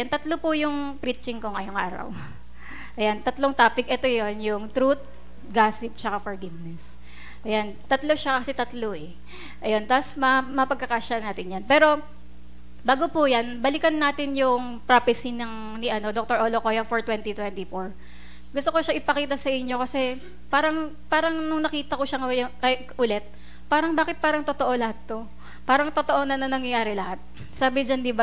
Ayan, tatlo po yung preaching ko ngayong araw. Ayan, tatlong topic. Ito yon, yung truth, gossip, tsaka forgiveness. Ayan, tatlo siya kasi tatlo eh. Ayan, tapos mapagkakasya natin yan. Pero, bago po yan, balikan natin yung prophecy ni Dr. Olokoya for 2024. Gusto ko siya ipakita sa inyo kasi parang nung nakita ko siya ngayon, ulit, bakit parang totoo lahat to? Parang totoo na nangyayari lahat. Sabi dyan, di ba,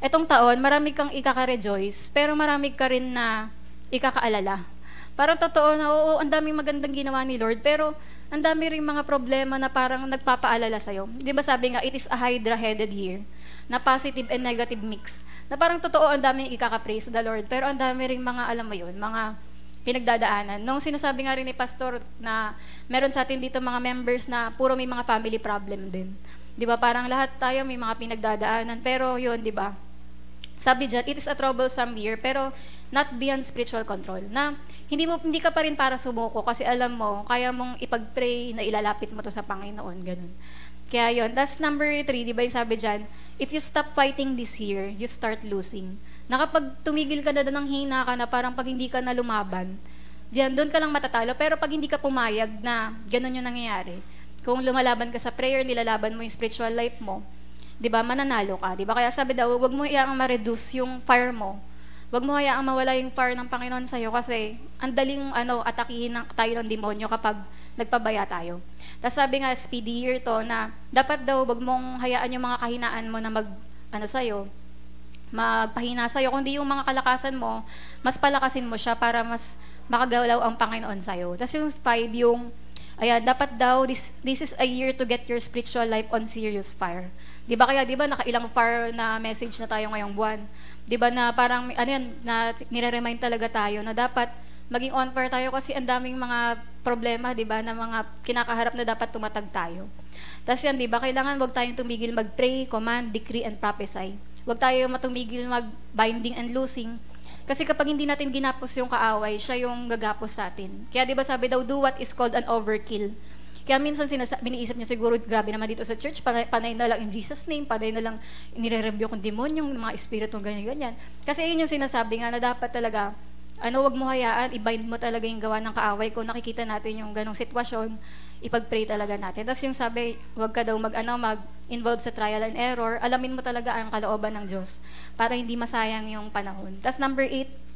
etong taon, marami kang ikaka-rejoice, pero marami ka rin na ikakaalala. Parang totoo na, oo, ang daming magandang ginawa ni Lord, pero ang dami rin mga problema na parang nagpapaalala sa'yo. Di ba sabi nga, it is a hydra-headed year, na positive and negative mix. Na parang totoo, ang daming ikaka-praise the Lord, pero ang dami rin mga, alam mo yun, mga pinagdadaanan. Nung sinasabi nga rin ni Pastor na meron sa atin dito mga members na puro may mga family problem din. Di ba? Parang lahat tayo may mga pinagdadaanan. Pero yun, di ba? Sabi dyan, it is a troublesome year, pero not beyond spiritual control. Na hindi ka pa rin para sumuko kasi alam mo, kaya mong ipag-pray na ilalapit mo to sa Panginoon. Ganun. Kaya yun. That's number 3, di ba yung sabi dyan, if you stop fighting this year, you start losing. Na kapag tumigil ka na doon ng hina ka na parang pag hindi ka na lumaban, doon ka lang matatalo. Pero pag hindi ka pumayag na ganun yung nangyayari, kung lumalaban ka sa prayer, nilalaban mo yung spiritual life mo, di ba, mananalo ka. Di ba? Kaya sabi daw, wag mo hayaang ma-reduce yung fire mo. Wag mo hayaang mawala yung fire ng Panginoon sa'yo kasi ang daling atakihin tayo ng demonyo kapag nagpabaya tayo. Tapos sabi nga, speedy year to na dapat daw wag mong hayaan yung mga kahinaan mo na magpahina sa'yo. Kundi yung mga kalakasan mo, mas palakasin mo siya para mas makagalaw ang Panginoon sa'yo. Tapos yung 5, ayan, dapat daw, this is a year to get your spiritual life on serious fire. Di ba nakailang fire na message na tayo ngayong buwan? Di ba na parang, na nire-remind talaga tayo na dapat maging on fire tayo kasi ang daming mga problema, di ba, na mga kinakaharap na dapat tumatag tayo. Tapos yan, di ba, kailangan wag tayong tumigil mag-pray, command, decree, and prophesy. Wag tayo matumigil mag-binding and loosing. Kasi kapag hindi natin ginapos yung kaaway, siya yung gagapos sa atin. Kaya di ba sabi daw, do what is called an overkill. Kaya minsan biniisip niya siguro, grabe naman dito sa church, panay na lang in Jesus' name, panay na lang nire-review kong demonyong mga espiritu, ganyan-ganyan. Kasi yun yung sinasabi nga na dapat talaga, wag mo hayaan, i-bind mo talaga yung gawa ng kaaway. Kung nakikita natin yung ganong sitwasyon, ipag-pray talaga natin. Tapos yung sabi, wag ka daw mag-involve sa trial and error, alamin mo talaga ang kalooban ng Diyos para hindi masayang yung panahon. Tapos number 8,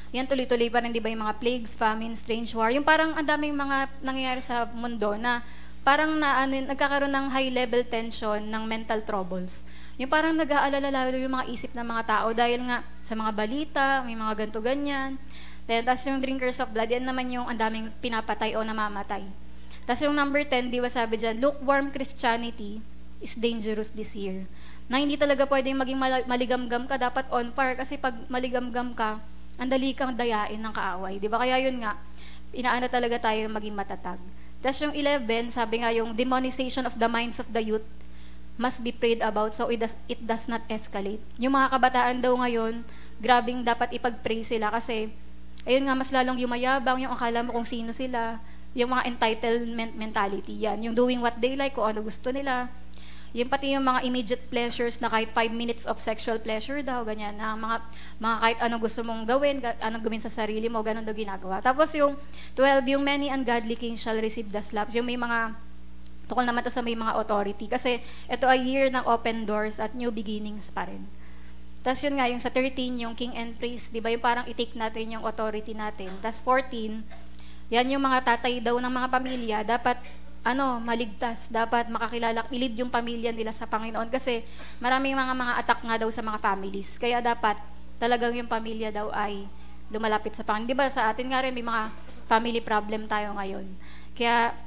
yan tuloy-tuloy pa rin, di ba, yung mga plagues, famine, strange war. Yung parang ang daming mga nangyayari sa mundo na parang nagkakaroon ng high-level tension ng mental troubles. Yung parang nag-aalala lalo yung mga isip ng mga tao dahil nga sa mga balita, may mga ganto-ganyan. Tapos yung drinkers of blood, yan naman yung ang daming pinapatay o namamatay. Tapos yung number 10, di ba sabi dyan, lukewarm Christianity is dangerous this year. Na hindi talaga pwedeng maging maligamgam ka, dapat on fire kasi pag maligamgam ka, ang dali kang dayain ng kaaway. Di ba? Kaya yun nga, inaano talaga tayo maging matatag. Tapos yung 11, sabi nga yung demonization of the minds of the youth must be prayed about so it does not escalate. Yung mga kabataan daw ngayon, grabing dapat ipag-pray sila kasi ayun nga, mas lalong yumayabang, yung akala mo kung sino sila, yung mga entitlement mentality, yan. Yung doing what they like, kung ano gusto nila. Yung pati yung mga immediate pleasures na kahit 5 minutes of sexual pleasure daw, ganyan, na mga kahit ano gusto mong gawin, anong gawin sa sarili mo, ganun daw ginagawa. Tapos yung 12, yung many ungodly kings shall receive the slaps. Yung may mga, tukol naman to sa may mga authority. Kasi ito ay year ng open doors at new beginnings pa rin. Tapos yun nga, yung sa 13, yung king and priest, di ba, yung parang i-take natin yung authority natin. Tapos 14, yan yung mga tatay daw ng mga pamilya, dapat maligtas, dapat makakilala, ilid yung pamilya nila sa Panginoon kasi maraming mga attack nga daw sa mga families. Kaya dapat talagang yung pamilya daw ay lumalapit sa Panginoon. Di ba sa atin nga rin may mga family problem tayo ngayon. Kaya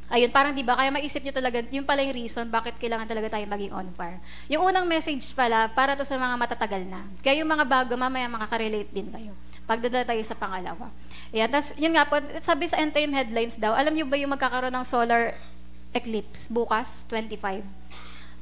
ayun, parang di ba, kaya maisip nyo talaga, yung pala yung reason bakit kailangan talaga tayo maging on fire. Yung unang message pala, para to sa mga matatagal na. Kaya yung mga bago, mamaya makaka-relate din kayo. Pagdadala tayo sa pangalawa. Ayan, tas yun nga po, sabi sa end time headlines daw, alam niyo ba yung magkakaroon ng solar eclipse bukas, 25?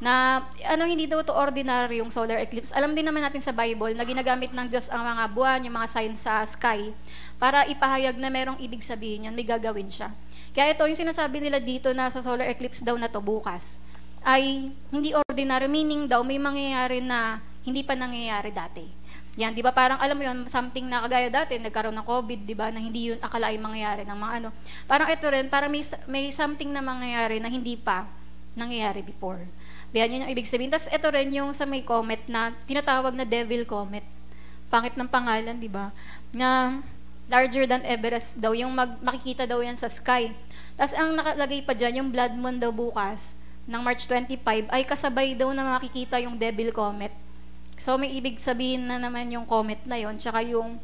Na, hindi daw to ordinary yung solar eclipse. Alam din naman natin sa Bible na ginagamit ng Diyos ang mga buwan, yung mga signs sa sky, para ipahayag na merong ibig sabihin yun, may gagawin siya. Kaya ito, yung sinasabi nila dito na sa solar eclipse daw na to bukas, ay hindi ordinary, meaning daw may mangyayari na hindi pa nangyayari dati. Yan, 'di ba? Parang alam mo 'yon, something na kagaya dati, nagkaroon ng COVID, 'di ba? Na hindi 'yun akalain mangyayari ng mga ano. Parang ito rin, parang may something na mangyayari na hindi pa nangyayari before. Yan, yun yung ibig sabihin. Tapos ito rin yung sa may comet na tinatawag na devil comet. Pangit ng pangalan, 'di ba? Na larger than Everest daw, yung makikita daw yan sa sky. Tapos ang nakalagay pa diyan, yung blood moon daw bukas ng March 25 ay kasabay daw na makikita yung devil comet. So, may ibig sabihin na naman yung comet na yon, tsaka yung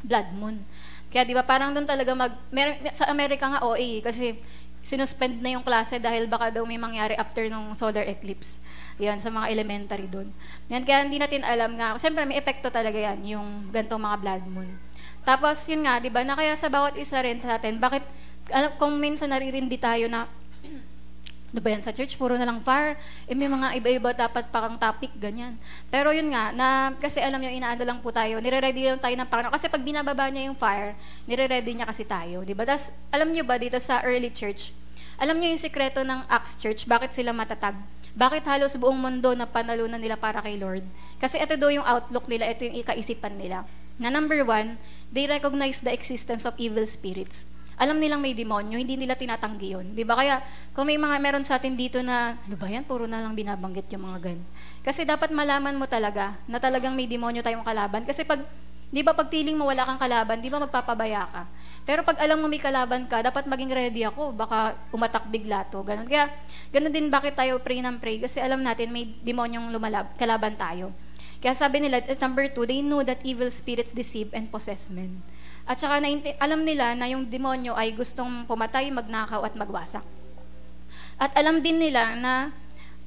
blood moon. Kaya, di ba, parang doon talaga sa Amerika nga, OA, kasi sinuspend na yung klase dahil baka daw may mangyari after nung solar eclipse. Yan, sa mga elementary doon. Yan, kaya hindi natin alam nga. Siyempre, may epekto talaga yan, yung gantong mga blood moon. Tapos, yun nga, di ba, na kaya sa bawat isa rin sa atin, bakit, kung minsan naririndi tayo na, ano ba yan, sa church, puro na lang fire. May mga iba-iba dapat parang topic, ganyan. Pero yun nga, kasi alam nyo, inaano lang po tayo, nire-ready lang tayo ng Panginoon. Kasi pag binababa niya yung fire, nire-ready niya kasi tayo, di ba? Tas, alam nyo ba, dito sa early church, alam nyo yung sikreto ng Acts Church, bakit sila matatag? Bakit halos buong mundo na panalunan nila para kay Lord? Kasi ito daw yung outlook nila, ito yung ikaisipan nila. Na number 1, they recognize the existence of evil spirits. Alam nilang may demonyo, hindi nila tinatanggi yun. Di ba? Kaya, kung may meron sa atin dito na, ano ba yan, puro na lang binabanggit yung mga gan. Kasi dapat malaman mo talaga na talagang may demonyo tayong kalaban. Kasi pag, di ba, pag feeling mo wala kang kalaban, di ba magpapabaya ka? Pero pag alam mo may kalaban ka, dapat maging ready ako, baka umatak bigla to, ganun. Kaya, ganun din bakit tayo pray ng pray, kasi alam natin may demonyong kalaban tayo. Kaya sabi nila, number 2, they knew that evil spirits deceive and possess men. At saka alam nila na yung demonyo ay gustong pumatay, magnakaw at magwasak. At alam din nila na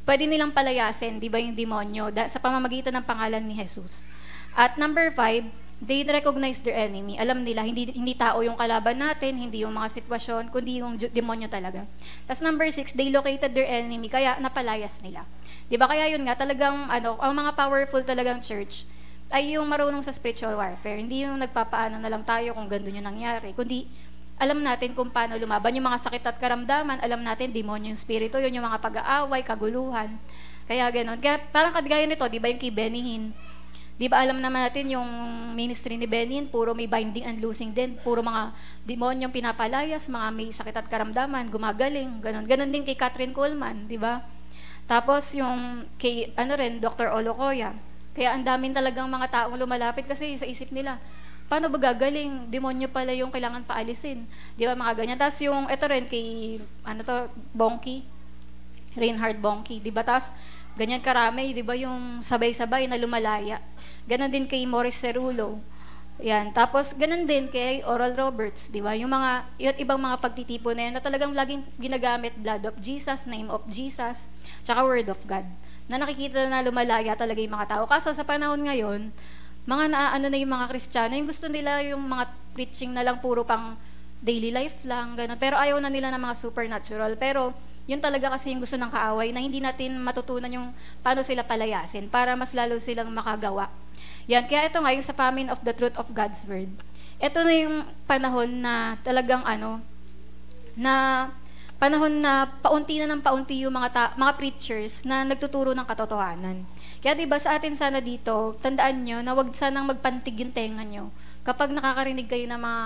pwede nilang palayasin, di ba, yung demonyo sa pamamagitan ng pangalan ni Jesus. At number 5, they recognize their enemy. Alam nila, hindi tao yung kalaban natin, hindi yung mga sitwasyon, kundi yung demonyo talaga. Tapos number 6, they located their enemy, kaya napalayas nila. Di ba? Kaya yun nga, talagang, ang mga powerful talagang church, ay yung marunong sa spiritual warfare. Hindi yung nagpapaano na lang tayo kung gano'n yung nangyari. Kundi, alam natin kung paano lumaban. Yung mga sakit at karamdaman, alam natin, demonyo yung spirito, yun yung mga pag-aaway, kaguluhan. Kaya gano'n. Kaya parang kagaya nito, di ba yung kay Benny Hinn? Di ba alam naman natin yung ministry ni Benny Hinn, puro may binding and loosing din. Puro mga demonyong pinapalayas, mga may sakit at karamdaman, gumagaling, gano'n. Gano'n din kay Catherine Coleman, di ba? Tapos yung kay, Dr. Olocoya. Kaya ang daming talagang mga taong lumalapit kasi sa isip nila, paano ba gagaling? Demonyo pala yung kailangan paalisin. Di ba, mga ganyan. Tapos yung, ito rin kay, Bonnke, Reinhard Bonnke, di ba? Tapos, ganyan karami, di ba, yung sabay-sabay na lumalaya. Ganon din kay Morris Cerullo. Yan. Tapos, ganon din kay Oral Roberts, di ba? Yung mga, ibang mga pagtitipo na yan na talagang laging ginagamit blood of Jesus, name of Jesus, tsaka word of God. Na nakikita na lumalaya talaga yung mga tao. Kaso sa panahon ngayon, mga naano na yung mga Kristiyano, yung gusto nila yung mga preaching na lang puro pang daily life lang, gano'n. Pero ayaw na nila ng mga supernatural. Pero yun talaga kasi yung gusto ng kaaway na hindi natin matutunan yung paano sila palayasin para mas lalo silang makagawa. Yan, kaya ito nga yung sa famine of the truth of God's word. Ito na yung panahon na talagang panahon na paunti na ng paunti yung mga preachers na nagtuturo ng katotohanan. Kaya diba sa atin sana dito, tandaan nyo na wag sanang magpantig yung tenga nyo kapag nakakarinig kayo ng mga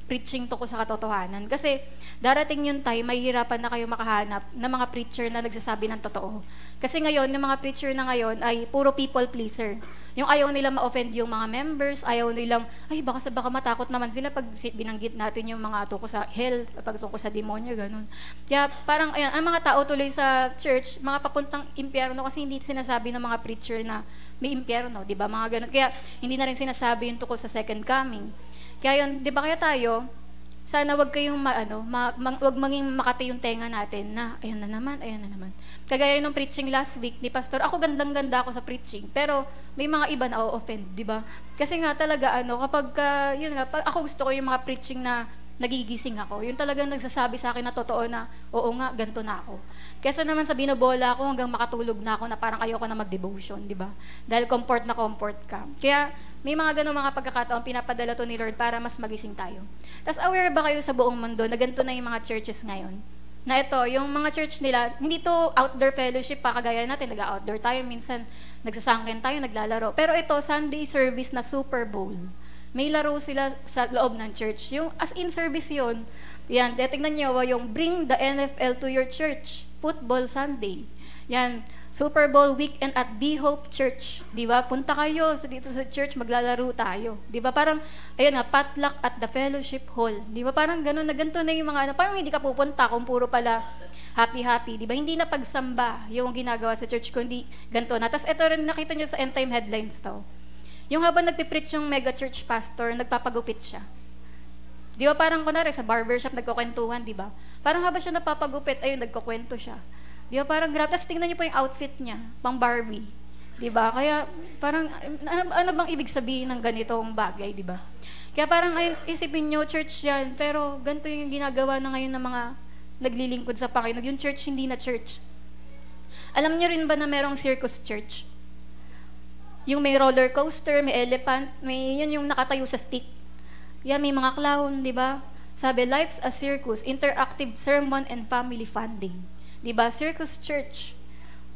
preaching tungkol sa katotohanan. Kasi darating yung time, mahihirapan na kayo makahanap ng mga preacher na nagsasabi ng totoo. Kasi ngayon, yung mga preacher na ngayon ay puro people pleaser. Yung ayaw nilang ma-offend yung mga members, ayaw nilang, baka matakot naman sila pag binanggit natin yung mga tungkol sa hell, pag tungkol sa demonyo, ganun. Kaya parang, ayan, ang mga tao tuloy sa church, mga papuntang impyerno kasi hindi sinasabi ng mga preacher na may impyerno, di ba? Mga ganun. Kaya hindi na rin sinasabi yung tungkol sa second coming. Kaya yun, di ba kaya tayo, sana wag kayong wag maging makati yung tenga natin na ayan na naman. Kagaya nung preaching last week ni Pastor, ako gandang-ganda ako sa preaching, pero may mga iba na offend, di ba? Kasi nga talaga kapag ako gusto ko yung mga preaching na nagigising ako. Yung talagang nagsasabi sa akin na totoo na, oo nga, ganito na ako. Kesa naman sa binobola ako hanggang makatulog na ako na parang ayoko na mag-devotion, di ba? Dahil comfort ka. Kaya may mga ganong mga pagkakataon pinapadala to ni Lord para mas magising tayo. Tapos aware ba kayo sa buong mundo na ganito na yung mga churches ngayon? Na ito, yung mga church nila, hindi to outdoor fellowship pa, kagaya natin, nag-outdoor tayo, minsan nagsasangkin tayo, naglalaro. Pero ito, Sunday service na Super Bowl. May laro sila sa loob ng church. Yung as in service yun, yan, tingnan nyo, yung bring the NFL to your church. Football Sunday. Yan, Super Bowl weekend at The Hope Church. Di ba? Punta kayo dito sa church, maglalaro tayo. Di ba? Parang, ayun na, potluck at the fellowship hall. Di ba? Parang ganun na ganito na yung mga, parang hindi ka pupunta kung puro pala happy-happy. Di ba? Hindi na pagsamba yung ginagawa sa church, kundi ganito na. Tapos ito rin, nakita nyo sa end time headlines to. Yung habang nagpipreach yung mega church pastor, nagpapagupit siya. Di ba? Parang kunwari sa barbershop, nagkukwentuhan, di ba? Parang habang siya napapagupit, ayun, nagkukwento siya. Di ba, parang grabe. Tapos tingnan niyo po yung outfit niya, pang Barbie. Di ba? Kaya parang, ano bang ibig sabihin ng ganitong bagay, di ba? Kaya parang isipin niyo, church yan, pero ganito yung ginagawa na ngayon ng mga naglilingkod sa Panginoon. Yung church, hindi na church. Alam niyo rin ba na merong circus church? Yung may roller coaster, may elephant, may yun yung nakatayo sa stick. Yan, may mga clown, di ba? Sabi, life's a circus, interactive sermon and family funding. Diba? Circus church.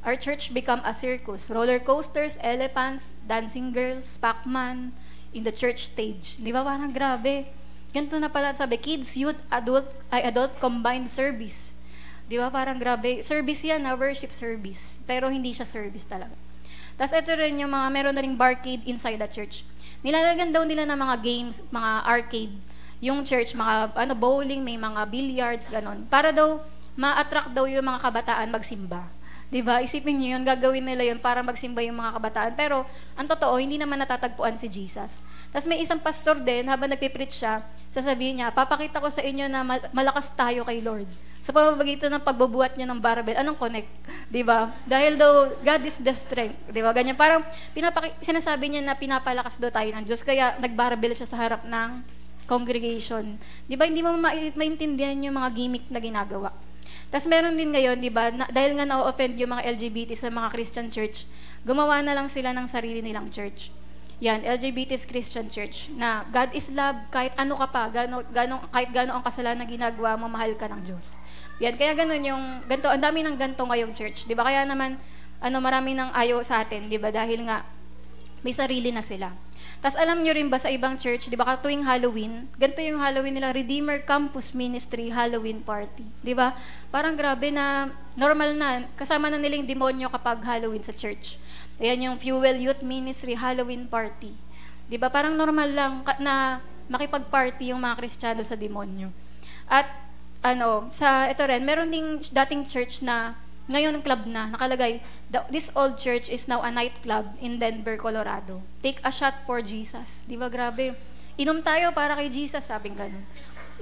Our church become a circus. Roller coasters, elephants, dancing girls, Pac-Man, in the church stage. Diba? Parang grabe. Ganito na pala sabi, kids, youth, adult combined service. Diba? Parang grabe. Service yan na worship service. Pero hindi siya service talaga. Tapos ito rin yung mga, meron na ring barcade inside the church. Nilalagyan daw nila ng mga games, mga arcade. Yung church, mga bowling, may mga billiards, ganon. Para daw, ma-attract daw yung mga kabataan magsimba. Diba? Isipin niyo yun, gagawin nila yun para magsimba yung mga kabataan. Pero, ang totoo, hindi naman natatagpuan si Jesus. Tapos may isang pastor din, habang nagpipreach siya, sasabihin niya, papakita ko sa inyo na malakas tayo kay Lord. Sa pamamagitan ng pagbubuhat niya ng barbell. Anong connect? Diba? Dahil daw, God is the strength. Diba? Ganyan. Parang, sinasabi niya na pinapalakas daw tayo ng Diyos, kaya nagbarbell siya sa harap ng congregation. Diba? Hindi mo maintindihan yung mga gimmick na ginagawa. Tapos meron din ngayon, di ba, dahil nga na-offend yung mga LGBT sa mga Christian church, gumawa na lang sila ng sarili nilang church. Yan, LGBT's Christian Church, na God is love, kahit ano ka pa, kahit gano'n ang kasalanan ginagawa mo, mahal ka ng Diyos. Yan, kaya gano'n yung, ganito, ang dami ng ganito ngayong church, di ba? Kaya naman, marami nang ayaw sa atin, di ba? Dahil nga, may sarili na sila. Tapos alam nyo rin ba sa ibang church, di ba, tuwing Halloween, ganito yung Halloween nila, Redeemer Campus Ministry Halloween Party. Di ba? Parang grabe na, normal na, kasama na nilang demonyo kapag Halloween sa church. Ayan yung Fuel Youth Ministry Halloween Party. Di ba? Parang normal lang na makipag-party yung mga Kristiyano sa demonyo. At, ito rin, meron ding dating church na, ngayon club na, nakalagay, this old church is now a nightclub in Denver, Colorado. Take a shot for Jesus. Di ba, grabe? Inom tayo para kay Jesus, sabing ganun.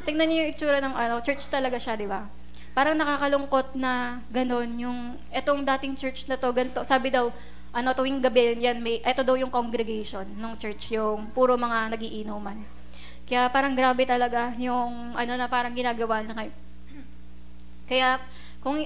Tingnan niyo yung itsura ng church talaga siya, di ba? Parang nakakalungkot na ganun, yung, etong dating church na to, ganito, sabi daw, tuwing gabi yan, ito daw yung congregation ng church, yung puro mga nagiinuman. Kaya parang grabe talaga yung, na parang ginagawa na ngayon. Kaya, kung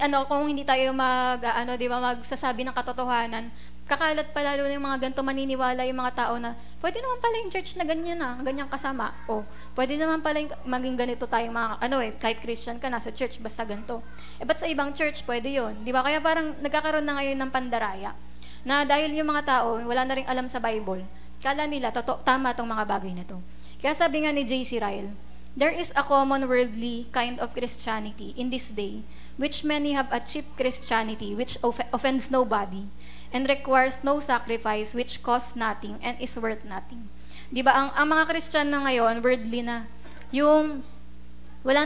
hindi tayo magsasabi ng katotohanan, kakalat pa lalo yung mga ganito, maniniwala yung mga tao na pwede naman pala yung church na ganyan ganyang kasama. O pwede naman pala maging ganito tayong mga kahit Christian ka nasa church basta ganito. Ba't sa ibang church pwede 'yon? 'Di ba? Kaya parang nagkakaroon na ngayon ng pandaraya na dahil yung mga tao wala na ring alam sa Bible. Kala nila tama tong mga bagay na to. Kaya sabi nga ni J.C. Ryle, there is a common worldly kind of Christianity in this day, which many have a cheap Christianity which offends nobody and requires no sacrifice, which costs nothing and is worth nothing. Di ba, ang mga Christian na ngayon, worldly na, yung wala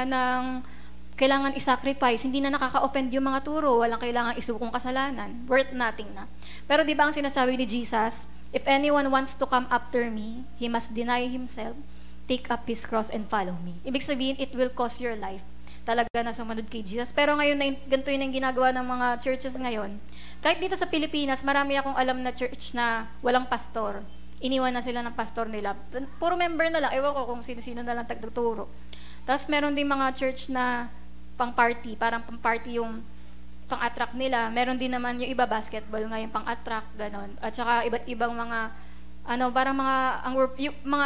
nang kailangan i-sacrifice, hindi na nakaka-offend yung mga turo, walang kailangan isukong kasalanan, worth nothing na. Pero di ba ang sinasabi ni Jesus, if anyone wants to come after me, he must deny himself, take up his cross and follow me. Ibig sabihin, it will cost your life. Talaga na sumunod kay Jesus. Pero ngayon, ganito yun ang ginagawa ng mga churches ngayon. Kahit dito sa Pilipinas, marami akong alam na church na walang pastor. Iniwan na sila ng pastor nila. Puro member na lang. Ewan ko kung sino-sino na lang tagtuturo. Tapos meron din mga church na pang-party. Parang pang-party yung pang-attract nila. Meron din naman yung iba basketball ngayon pang-attract, ganon. At saka iba't ibang mga parang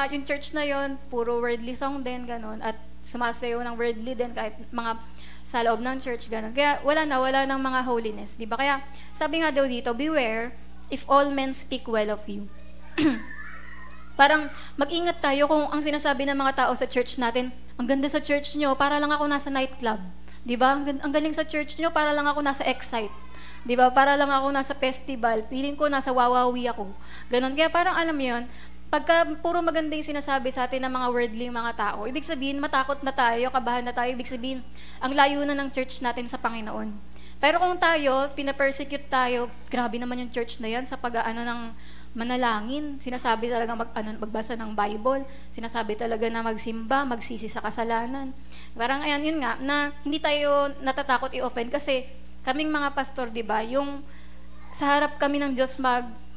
yung church na yon puro worldly song din, ganon. At sumasayaw ng worldly din, kahit mga sa loob ng church, ganun. Kaya wala ng mga holiness, di ba? Kaya sabi nga daw dito, beware if all men speak well of you. Parang mag-ingat tayo kung ang sinasabi ng mga tao sa church natin, ang ganda sa church nyo, para lang ako nasa nightclub. Di ba? Ang galing sa church nyo, para lang ako nasa Excite. Di ba? Para lang ako nasa festival. Feeling ko nasa Wawawi ako. Ganon. Kaya parang alam mo yun, pagka puro maganda yung sinasabi sa atin ng mga worldly mga tao, ibig sabihin, matakot na tayo, kabahan na tayo, ibig sabihin, ang layo na ng church natin sa Panginoon. Pero kung tayo, pinapersecute tayo, grabe naman yung church na yan sa pag-aano ng manalangin, sinasabi talaga magbasa ng Bible, sinasabi talaga na magsimba, magsisi sa kasalanan. Parang ayan, yun nga, na hindi tayo natatakot i-offend kasi kaming mga pastor, di ba, yung sa harap kami ng Diyos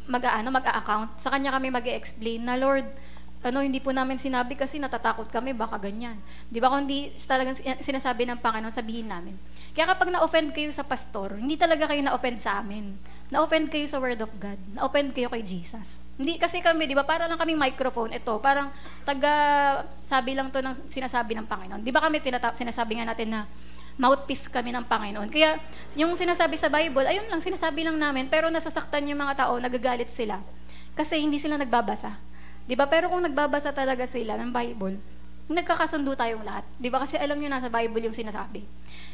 mag-a-account, sa Kanya kami mag-e-explain na, Lord, hindi po namin sinabi kasi natatakot kami, baka ganyan. Di ba, kung hindi talagang sinasabi ng Panginoon, sabihin namin. Kaya kapag na-offend kayo sa pastor, hindi talaga kayo na-offend sa amin. Na-offend kayo sa Word of God. Na-offend kayo kay Jesus. Hindi, kasi kami, di ba, para lang kaming microphone, ito, parang sabi lang to ng sinasabi ng Panginoon. Di ba kami sinasabi nga natin na mouthpiece kami ng Panginoon. Kaya, yung sinasabi sa Bible, ayun lang, sinasabi lang namin, pero nasasaktan yung mga tao, nagagalit sila. Kasi hindi sila nagbabasa. Di ba? Pero kung nagbabasa talaga sila ng Bible, nagkakasundo tayong lahat. Di ba? Kasi alam nyo, nasa Bible yung sinasabi.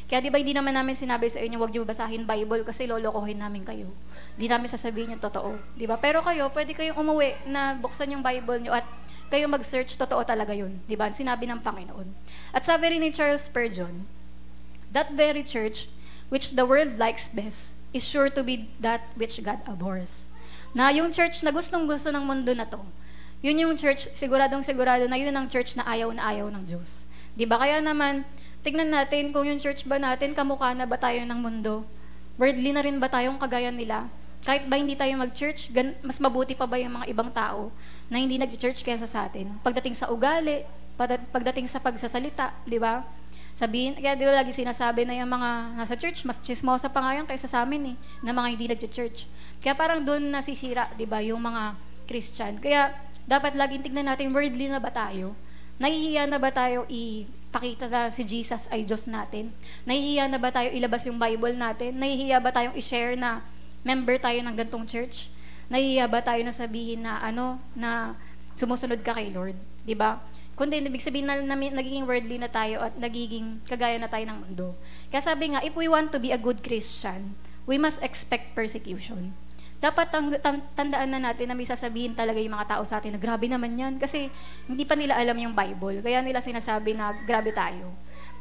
Kaya di ba, hindi naman namin sinabi sa inyo, huwag nyo basahin Bible kasi lolokohin namin kayo. Di namin sasabihin yung totoo. Di ba? Pero kayo, pwede kayong umuwi na buksan yung Bible nyo at kayo mag-search, totoo talaga yun. Di ba? Sinabi ng Panginoon. At sabi rin ni Charles Spurgeon, that very church which the world likes best is sure to be that which God abhors. Na yung church na gustong-gusto ng mundo na to, yun yung church, siguradong-sigurado na yun ang church na ayaw ng Diyos. Di ba? Kaya naman, tignan natin kung yung church ba natin, kamukha na ba tayo ng mundo? Worldly na rin ba tayong kagaya nila? Kahit ba hindi tayo mag-church, mas mabuti pa ba yung mga ibang tao na hindi nag-church kaysa sa atin? Pagdating sa ugali, pagdating sa pagsasalita, di ba? Sabihin, kaya di ba lagi sinasabi na yung mga nasa church, mas chismosa pa nga yan kaysa sa amin na mga hindi nag-church. Kaya parang doon nasisira, di ba, yung mga Christian. Kaya dapat laging tignan natin, worldly na ba tayo? Nahihiya na ba tayo ipakita na si Jesus ay Diyos natin? Nahihiya na ba tayo ilabas yung Bible natin? Nahihiya ba tayong i-share na member tayo ng gantong church? Nahihiya ba tayo na sabihin na na sumusunod ka kay Lord? Di ba? Kundi ibig sabihin na nagiging worldly na tayo at nagiging kagaya na tayo ng mundo. Kaya sabi nga, if we want to be a good Christian, we must expect persecution. Dapat tandaan na natin na may sasabihin talaga yung mga tao sa atin na grabe naman yan kasi hindi pa nila alam yung Bible. Kaya nila sinasabi na grabe tayo.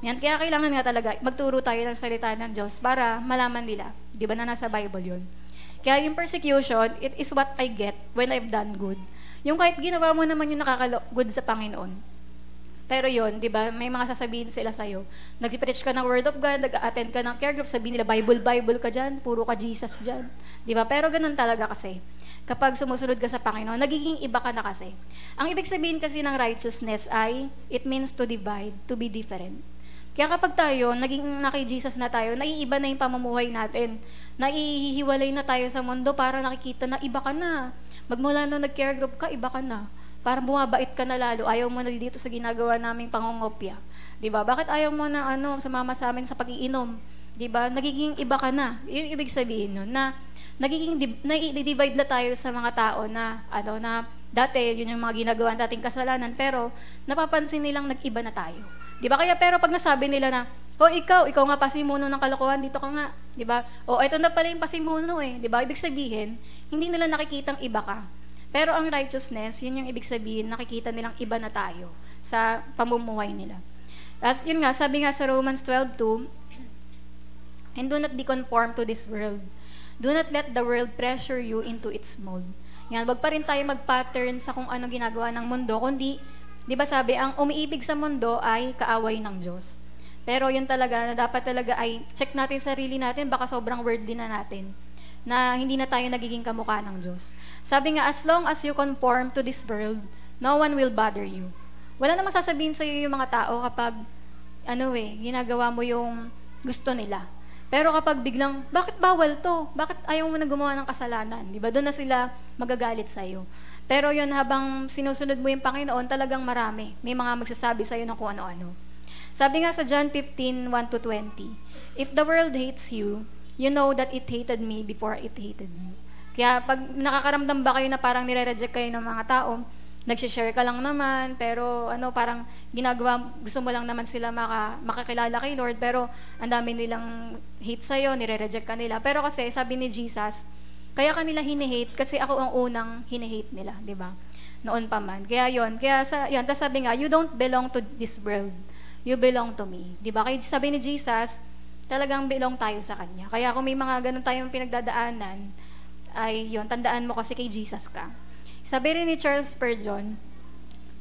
Yan, kaya kailangan nga talaga magturo tayo ng salita ng Diyos para malaman nila. Di ba na nasa Bible yun? Kaya yung persecution, it is what I get when I've done good. Yung kahit ginawa mo naman yung nakaka-good sa Panginoon. Pero yun, di ba, may mga sasabihin sila sa'yo. Nag-preach ka ng Word of God, nag-attend ka ng care group, sabihin nila, Bible ka dyan, puro ka Jesus dyan. Di ba? Pero ganun talaga kasi. Kapag sumusunod ka sa Panginoon, nagiging iba ka na kasi. Ang ibig sabihin kasi ng righteousness ay, it means to divide, to be different. Kaya kapag tayo, naging kay Jesus na tayo, naiiba na yung pamumuhay natin. Naihihiwalay na tayo sa mundo para nakikita na iba ka na. Magmula nung nag-care group ka, iba ka na. Parang bumabait ka na lalo. Ayaw mo na dito sa ginagawa naming pangongopya. 'Di ba? Bakit ayaw mo na sumama sa amin sa pag-iinom? 'Di ba? Nagiging iba ka na. 'Yung ibig sabihin nun na nagiging divide na tayo sa mga tao na na dati yun yung mga ginagawa nating kasalanan pero napapansin nilang nag-iba na tayo. 'Di ba? Kaya pero pag nasabi nila na, "Oh, ikaw nga pasimuno ng kalokohan, dito ka nga." 'Di ba? "Oh, ito na pala yung pasimuno eh." 'Di ba? Ibig sabihin, hindi nila nakikitang iba ka. Pero ang righteousness, yun yung ibig sabihin, nakikita nilang iba na tayo sa pamumuhay nila. As yun nga, sabi nga sa Romans 12:2, and do not be conformed to this world. Do not let the world pressure you into its mold. Yan, wag pa rin tayo mag-pattern sa kung ano ginagawa ng mundo, kundi, di ba sabi, ang umiibig sa mundo ay kaaway ng Diyos. Pero yun talaga, na dapat talaga ay check natin sarili natin, baka sobrang worldly na natin, na hindi na tayo nagiging kamukha ng Diyos. Sabi nga, as long as you conform to this world, no one will bother you. Wala namang sasabihin sa iyo yung mga tao kapag, ginagawa mo yung gusto nila. Pero kapag biglang, bakit bawal to? Bakit ayaw mo na gumawa ng kasalanan? Diba? Doon na sila magagalit sa iyo. Pero yun, habang sinusunod mo yung Panginoon, talagang marami. May mga magsasabi sa iyo ng kung ano-ano. Sabi nga sa John 15:1-20, "If the world hates you, you know that it hated me before it hated you." Kaya pag nakakaramdam ba kayo na parang nire-reject kayo ng mga tao, nagsishare ka lang naman, pero parang gusto mo lang naman sila makakilala kay Lord, pero ang dami nilang hate sa'yo, nire-reject ka nila. Pero kasi, sabi ni Jesus, kaya kanila hini-hate kasi ako ang unang hini-hate nila, di ba? Noon pa man. Kaya yun, tapos sabi nga, you don't belong to this world, you belong to me. Di ba? Kaya sabi ni Jesus, talagang belong tayo sa Kanya. Kaya kung may mga ganun tayong pinagdadaanan, ay yun, tandaan mo kasi kay Jesus ka. Sabi rin ni Charles Spurgeon,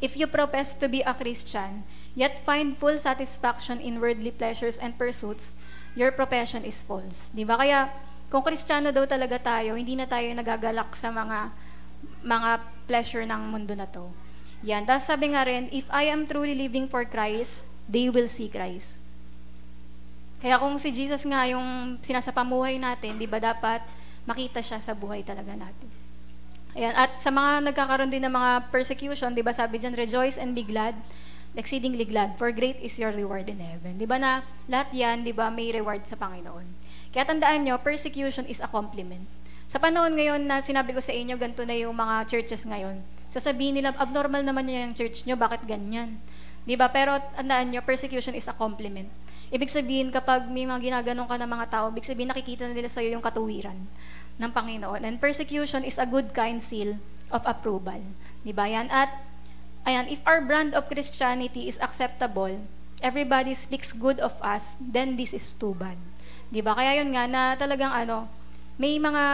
"If you profess to be a Christian, yet find full satisfaction in worldly pleasures and pursuits, your profession is false." Di ba? Kaya, kung Kristiyano daw talaga tayo, hindi na tayo nagagalak sa mga pleasure ng mundo na to. Yan. Tapos sabi nga rin, "If I am truly living for Christ, they will see Christ." Kaya kung si Jesus nga yung sinasapamuhay natin, di ba dapat makita siya sa buhay talaga natin. Ayan. At sa mga nagkakaroon din ng mga persecution, di ba sabi dyan, "Rejoice and be glad, exceedingly glad, for great is your reward in heaven." Di ba na lahat yan, di ba, may reward sa Panginoon. Kaya tandaan nyo, persecution is a compliment. Sa panahon ngayon na sinabi ko sa inyo, ganito na yung mga churches ngayon. Sasabihin nila, abnormal naman yung church nyo, bakit ganyan? Di ba? Pero tandaan nyo, persecution is a compliment. Ibig sabihin, kapag may mga ginaganon ka ng mga tao, ibig sabihin, nakikita na nila sa'yo yung katuwiran ng Panginoon. And persecution is a good kind seal of approval. Di ba yan? At, ayan, if our brand of Christianity is acceptable, everybody speaks good of us, then this is too bad. Di ba? Kaya yun nga, na talagang may mga,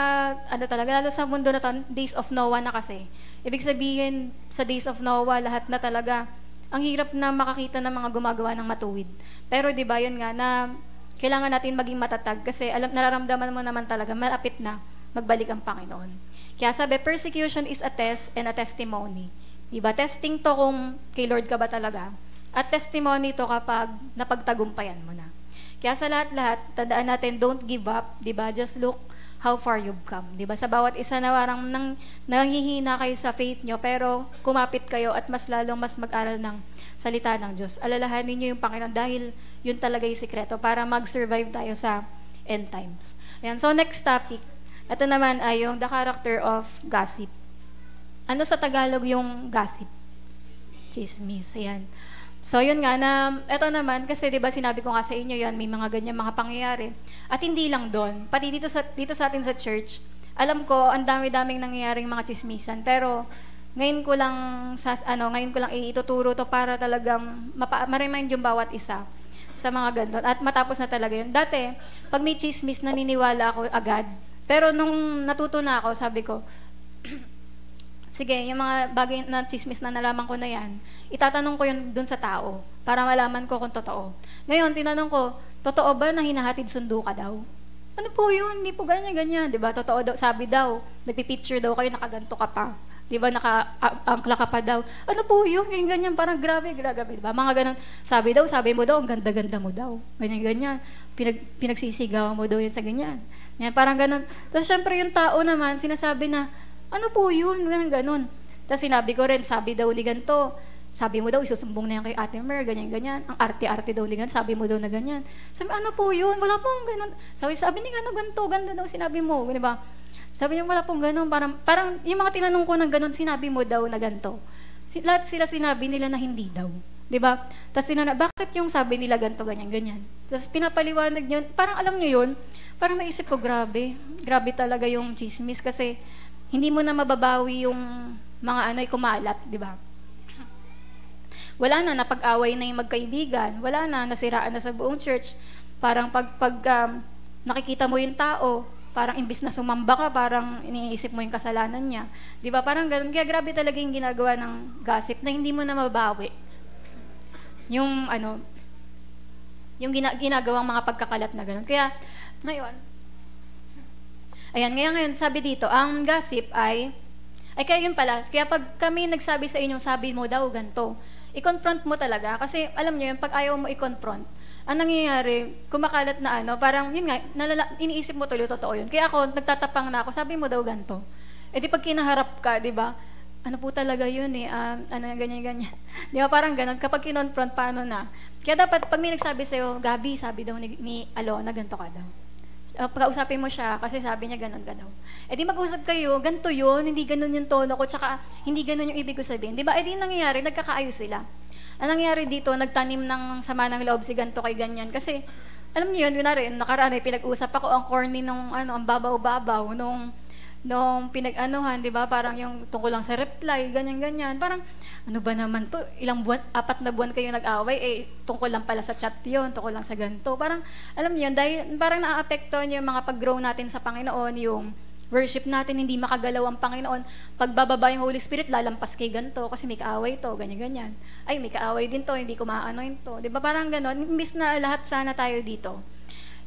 talaga, lalo sa mundo na to, days of Noah na kasi. Ibig sabihin, sa days of Noah, lahat na talaga, ang hirap na makakita ng mga gumagawa ng matuwid. Pero di ba yun nga, na kailangan natin maging matatag kasi nararamdaman mo naman talaga, malapit na magbalik ang Panginoon. Kaya sabi, persecution is a test and a testimony. Diba? Testing to kung kay Lord ka ba talaga. At testimony to kapag napagtagumpayan mo na. Kaya sa lahat-lahat, tandaan natin, don't give up. Diba? Just look how far you've come. Diba? Sa bawat isa na parang nanghihina kayo sa faith nyo, pero kumapit kayo at mas lalong mas mag-aral ng salita ng Diyos. Alalahanin nyo yung Panginoon dahil yun talaga yung sikreto para mag-survive tayo sa end times. Ayan. So next topic. Ito naman ay yung the character of gossip. Ano sa Tagalog yung gossip? Chismis. Ayan. So, yun nga na, ito naman, kasi diba sinabi ko nga sa inyo yan, may mga ganyan mga pangyayari. At hindi lang doon. Pati dito sa atin sa church, alam ko, ang dami-daming nangyayaring mga chismisan. Pero, ngayon ko lang ituturo to para talagang ma-remind yung bawat isa sa mga ganun. At matapos na talaga yun. Dati, pag may chismis, naniniwala ako agad. Pero nung natuto na ako, sabi ko, sige, yung mga bagay na chismis na nalaman ko na yan, itatanong ko yun dun sa tao para malaman ko kung totoo. Ngayon, tinanong ko, totoo ba na hinahatid sundo ka daw? Ano po yun? Hindi po ganyan-ganyan. Diba? Totoo daw, sabi daw, nagpipicture daw kayo, nakaganto ka pa. Diba? Naka-angkla ka pa daw. Ano po yun? Ganyan, parang grabe. Diba? Mga ganun. Sabi mo daw, ang ganda-ganda mo daw. Ganyan-ganyan. Pinagsisigawan mo daw yan sa ganyan. Yan, parang ganun. Tapos syempre yung tao naman, sinasabi na, ano po yun? Ganun. Tapos sinabi ko rin, sabi daw ni ganito, sabi mo daw, isusumbong na yan kay Ate Mer, ganyan-ganyan. Ang arte-arte daw ni ganyan, sabi mo daw na ganyan. Sabi, ano po yun? Wala pong ganun. Sabi ni ganito, ganda daw sinabi mo. Di ba? Sabi niya, wala pong ganun. Parang yung mga tinanong ko ng ganun, sinabi mo daw na ganito. Lahat sila sinabi nila na hindi daw. Di ba? Tapos bakit yung sabi nila ganito, ganyan-ganyan? Tapos pinapaliwanag niyo, parang alam niyo yun, parang naisip ko, grabe talaga yung chismis kasi hindi mo na mababawi yung mga kumalat, di ba? Wala na, napag-away na yung magkaibigan, wala na, nasiraan na sa buong church. Parang pag nakikita mo yung tao, parang imbis na sumamba ka, parang iniisip mo yung kasalanan niya. Di ba? Parang ganun. Kaya grabe talaga yung ginagawa ng gossip na hindi mo na mababawi. Yung ginagawang mga pagkakalat na ganun. Kaya, ngayon, sabi dito, ang gossip ay kaya yun pala, kaya pag kami nagsabi sa inyo, sabi mo daw, ganito, i-confront mo talaga, kasi alam nyo yun, pag ayaw mo i-confront, ang nangyayari, kumakalat na parang, yun nga, iniisip mo tuloy, totoo yun. Kaya ako, nagtatapang na ako, sabi mo daw ganito. Eh di pag kinaharap ka, di ba, ano po talaga yun eh, ano, ganyan-ganyan. Di ba, parang ganun. Kapag kinonfront, paano na? Kaya dapat, pag may nagsabi sa'yo, Gabi, sabi daw ni Alona, ganito ka daw. Pagkausapin mo siya, kasi sabi niya ganun ka daw. Eh di mag-usap kayo, ganito yun, hindi ganun yung tono ko, tsaka hindi ganun yung ibig ko sabihin. Di ba, eh di nangyayari, nagkakaayos sila. Ang nangyayari dito, nagtanim ng sama ng loob si ganito kay ganyan. Kasi, alam niyo yun, kunwari, nakaraan, pinag-usap ako, ang corny nung, ano, ang babaw-babaw, nung pinag-anuhan, di ba? Parang yung tungkol lang sa reply, ganyan-ganyan. Parang, ano ba naman to? Ilang buwan, 4 na buwan kayo nag-away, eh, tungkol lang pala sa chat yun, tungkol lang sa ganito. Parang, alam niyo yun, dahil parang naaapektuhan yung mga pag-grow natin sa Panginoon, yung worship natin, hindi makagalaw ang Panginoon. Pagbababa yung Holy Spirit, lalampas kay ganito, kasi may kaaway to, ganyan-ganyan. Ay, may kaaway din to, hindi ko maanoin to. Di ba? Parang ganon, imbis na lahat sana tayo dito,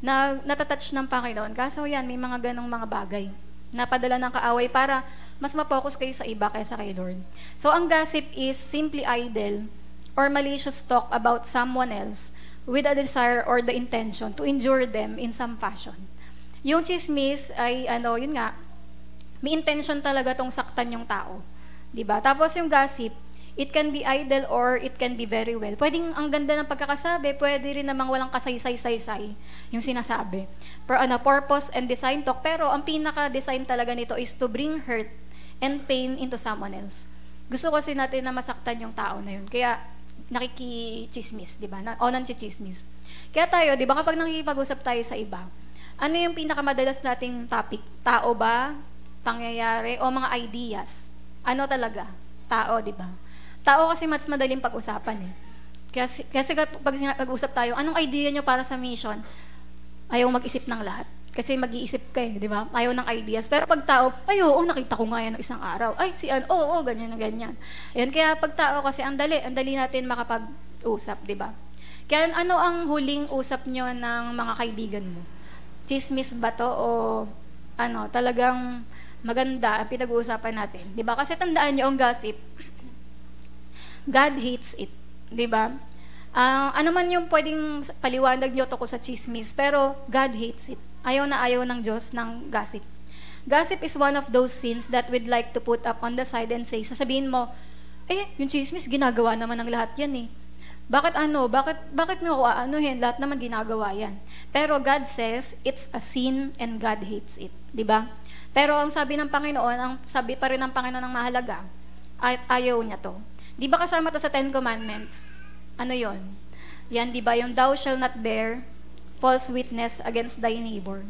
na natatouch ng Panginoon. Kaso yan, may mga ganong mga bagay napadala ng kaaway para mas ma-focus kayo sa iba kaysa kay Lord. So, ang gossip is simply idle or malicious talk about someone else with a desire or the intention to injure them in some fashion. Yung chismis ay, yun nga, may intention talaga tong saktan yung tao. Diba? Tapos yung gossip, it can be idle or it can be very well. Pwedeng ang ganda ng pagkakasabi, pwede rin namang walang kasaysay-saysay yung sinasabi. Purpose and design talk, pero ang pinaka-design talaga nito is to bring hurt and pain into someone else. Gusto kasi natin na masaktan yung tao na yun. Kaya nakikichismis, di ba? O nanchichismis. Kaya tayo, di ba, kapag nakikipag-usap tayo sa iba, ano yung pinakamadalas nating topic? Tao ba? Pangyayari? O mga ideas? Ano talaga? Tao, di ba? Tao kasi mas madaling pag-usapan eh. Kasi pag nag-usap tayo, anong idea nyo para sa mission? Ayaw mag-isip ng lahat. Kasi mag-iisip ka eh, di ba? Ayaw ng ideas. Pero pag tao, nakita ko nga yan ng isang araw. Ay, ganyan na ganyan. Ayun, kaya pag tao kasi, ang dali natin makapag-usap, di ba? Kaya ano ang huling usap nyo ng mga kaibigan mo? Chismis ba to o talagang maganda ang pinag-uusapan natin? Di ba? Kasi tandaan nyo ang gossip, God hates it, di ba? Ano man yung pwedeng paliwanag nyo tungkol sa chismis, pero God hates it. Ayaw na ayaw ng Diyos ng gossip. Gossip is one of those sins that we'd like to put up on the side and say, sasabihin mo, yung chismis, ginagawa naman ng lahat yan eh. Bakit mo ako aanuhin? Lahat naman ginagawa yan. Pero God says, it's a sin and God hates it. Di ba? Pero ang sabi ng Panginoon, ang sabi pa rin ng Panginoon ng mahalaga, ayaw niya to. Di ba kasama to sa 10 Commandments? Ano yon? Yan, di ba? Yung thou shall not bear false witness against thy neighbor.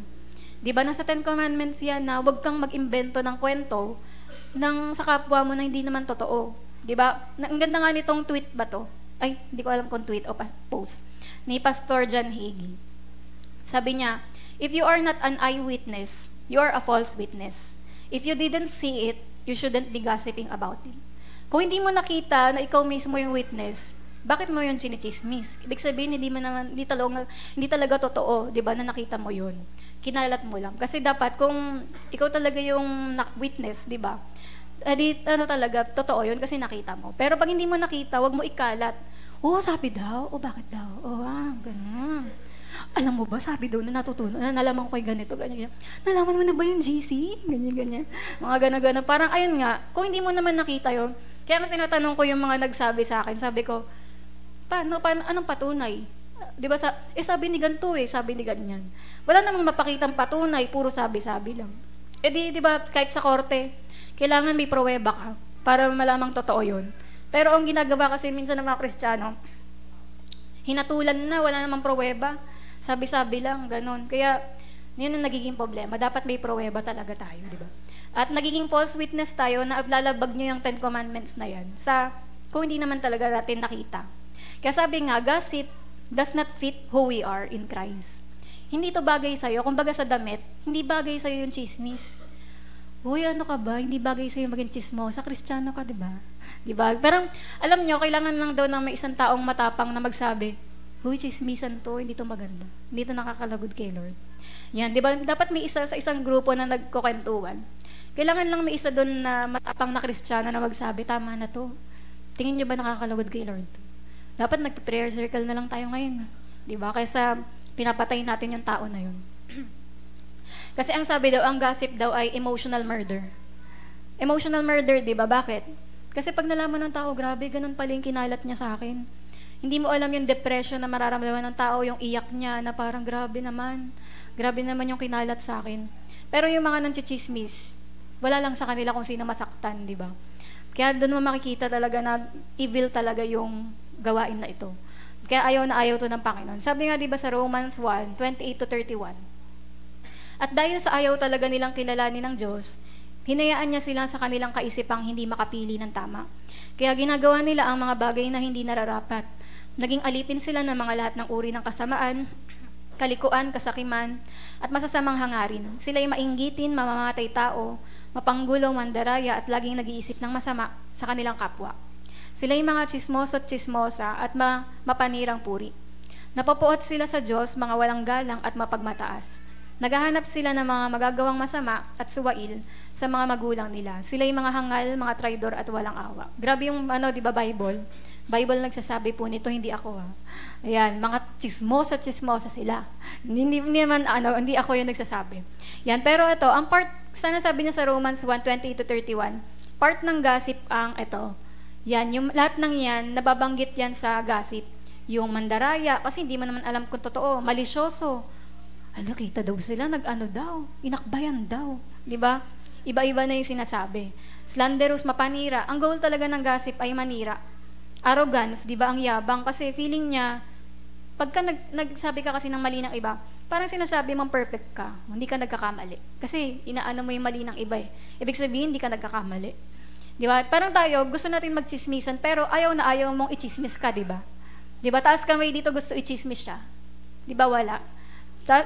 Di ba nasa 10 Commandments yan na huwag kang mag-imbento ng kwento sa kapwa mo na hindi naman totoo. Di ba? Ang ganda nga nitong tweet ba to? Ay, hindi ko alam kung tweet o post. Ni Pastor John Hagee. Sabi niya, if you are not an eyewitness, you are a false witness. If you didn't see it, you shouldn't be gossiping about it. Kung hindi mo nakita na ikaw mismo yung witness, bakit mo yung chinichismis? Ibig sabihin, hindi talaga totoo, di ba, na nakita mo yun. Kinalat mo lang. Kasi dapat, kung ikaw talaga yung witness, di ba, talaga, totoo yun kasi nakita mo. Pero pag hindi mo nakita, wag mo ikalat. Sabi daw, bakit daw? Ganun. Alam mo ba, sabi daw na nalaman ko kay ganito, ganyan. Nalaman mo na ba yung GC? Ganyan. Mga gana-gana. Parang, ayun nga, kung hindi mo naman nakita yun, kaya nga tinatanong ko yung mga nagsabi sa akin, sabi ko, anong patunay? Di ba, sabi ni ganito sabi ni ganyan. Wala namang mapakitang patunay, puro sabi-sabi lang. Di ba, kahit sa korte, kailangan may pruweba ka para malamang totoo yun. Pero ang ginagawa kasi minsan ng mga Kristiyano, hinatulan na, wala namang pruweba. Sabi-sabi lang, ganon. Kaya, yun ang nagiging problema. Dapat may pruweba talaga tayo, di ba? At nagiging false witness tayo na lalabag nyo yung 10 Commandments na yan kung hindi naman talaga natin nakita. Kaya sabi nga, gossip does not fit who we are in Christ. Hindi to bagay sa'yo. Kung baga sa damit, hindi bagay sa'yo yung chismis. Ano ka ba? Hindi bagay sa'yo maging chismosa. Kristiyano ka, di ba? Pero alam nyo, kailangan lang daw ng may isang taong matapang na magsabi, chismisan to, hindi to maganda. Hindi to nakakalagod kay Lord. Yan, di ba? Dapat may isa sa isang grupo na nagkukwentuhan. Kailangan lang may isa doon na matapang na Kristiyano na magsabi, tama na to. Tingin nyo ba nakakalagod kay Lord? Dapat nagpe-prayer circle na lang tayo ngayon. Diba? Kaysa pinapatay natin yung tao na yun. Kasi ang sabi daw, ang gossip daw ay emotional murder. Emotional murder, di ba? Bakit? Kasi pag nalaman ng tao, grabe, ganun pala yung kinalat niya sa akin. Hindi mo alam yung depression na mararamdaman ng tao, yung iyak niya na parang grabe naman yung kinalat sa akin. Pero yung mga nanchichismis, wala lang sa kanila kung sino masaktan, di ba? Kaya doon mo makikita talaga na evil talaga yung gawain na ito. Kaya ayaw na ayaw to ng Panginoon. Sabi nga di ba sa Romans 1:28-31, at dahil sa ayaw talaga nilang kilalanin ng Diyos, hinayaan niya sila sa kanilang kaisipang hindi makapili ng tama. Kaya ginagawa nila ang mga bagay na hindi nararapat. Naging alipin sila ng mga lahat ng uri ng kasamaan, kalikuan, kasakiman, at masasamang hangarin. Sila'y mainggitin, mamamatay tao, mapanggulo, mandaraya, at laging nag-iisip ng masama sa kanilang kapwa. Sila'y mga tsismoso at tsismosa at mapanirang puri. Napapuot sila sa Diyos, mga walang galang at mapagmataas. Naghahanap sila ng mga magagawang masama at suwail sa mga magulang nila. Sila'y mga hangal, mga traidor at walang awa. Grabe yung di ba, Bible nagsasabi po nito, hindi ako Ayan, mga chismosa sila. Hindi naman, hindi ako yung nagsasabi. Yan, pero ito, ang part, sana sabi niya sa Romans 1:20-31, part ng gossip ang ito. Yan, yung lahat ng yan, nababanggit yan sa gossip. Yung mandaraya, kasi hindi mo naman alam kung totoo, malisyoso. Kita daw sila, inakbayan daw. Di ba? Iba-iba na yung sinasabi. Slanderous, mapanira. Ang goal talaga ng gossip ay manira. Arrogance, di ba, ang yabang, kasi feeling niya, pagka nagsabi ka kasi ng mali ng iba, parang sinasabi mong perfect ka, hindi ka nagkakamali. Kasi inaano mo yung mali ng iba eh. Ibig sabihin, hindi ka nagkakamali. Di ba? Parang tayo, gusto natin magchismisan, pero ayaw na ayaw mong ichismis ka, di ba? Di ba? Taas kamay dito, gusto ichismis siya. Di ba? Wala.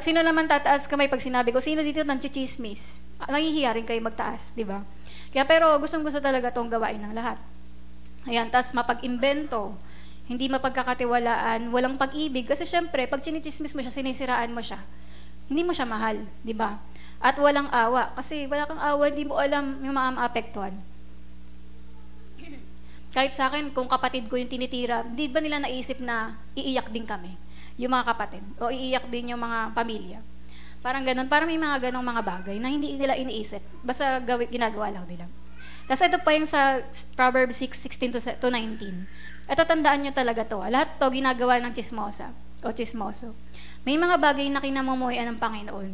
Sino naman tataas kamay pag sinabi ko, sino dito nang chichismis? Nahihiya rin kayo magtaas, di ba? Kaya pero gustong-gusto talaga tong gawain ng lahat. Ayan, tas mapag-imbento, hindi mapagkakatiwalaan, walang pag-ibig. Kasi syempre, pag chinichismis mo siya, sinisiraan mo siya. Hindi mo siya mahal, di ba? At walang awa. Kasi wala kang awa, hindi mo alam yung mga maapektuhan. Kahit sa akin, kung kapatid ko yung tinitira, di ba nila naisip na iiyak din kami? Yung mga kapatid. O iiyak din yung mga pamilya. Parang ganun. Parang may mga ganong mga bagay na hindi nila iniisip. Basta ginagawa lang nila. Tapos ito pa yung sa Proverbs 6:16-19. Ito, tandaan nyo talaga to. Lahat to ginagawa ng chismosa o chismoso. May mga bagay na kinamumuyan ng Panginoon.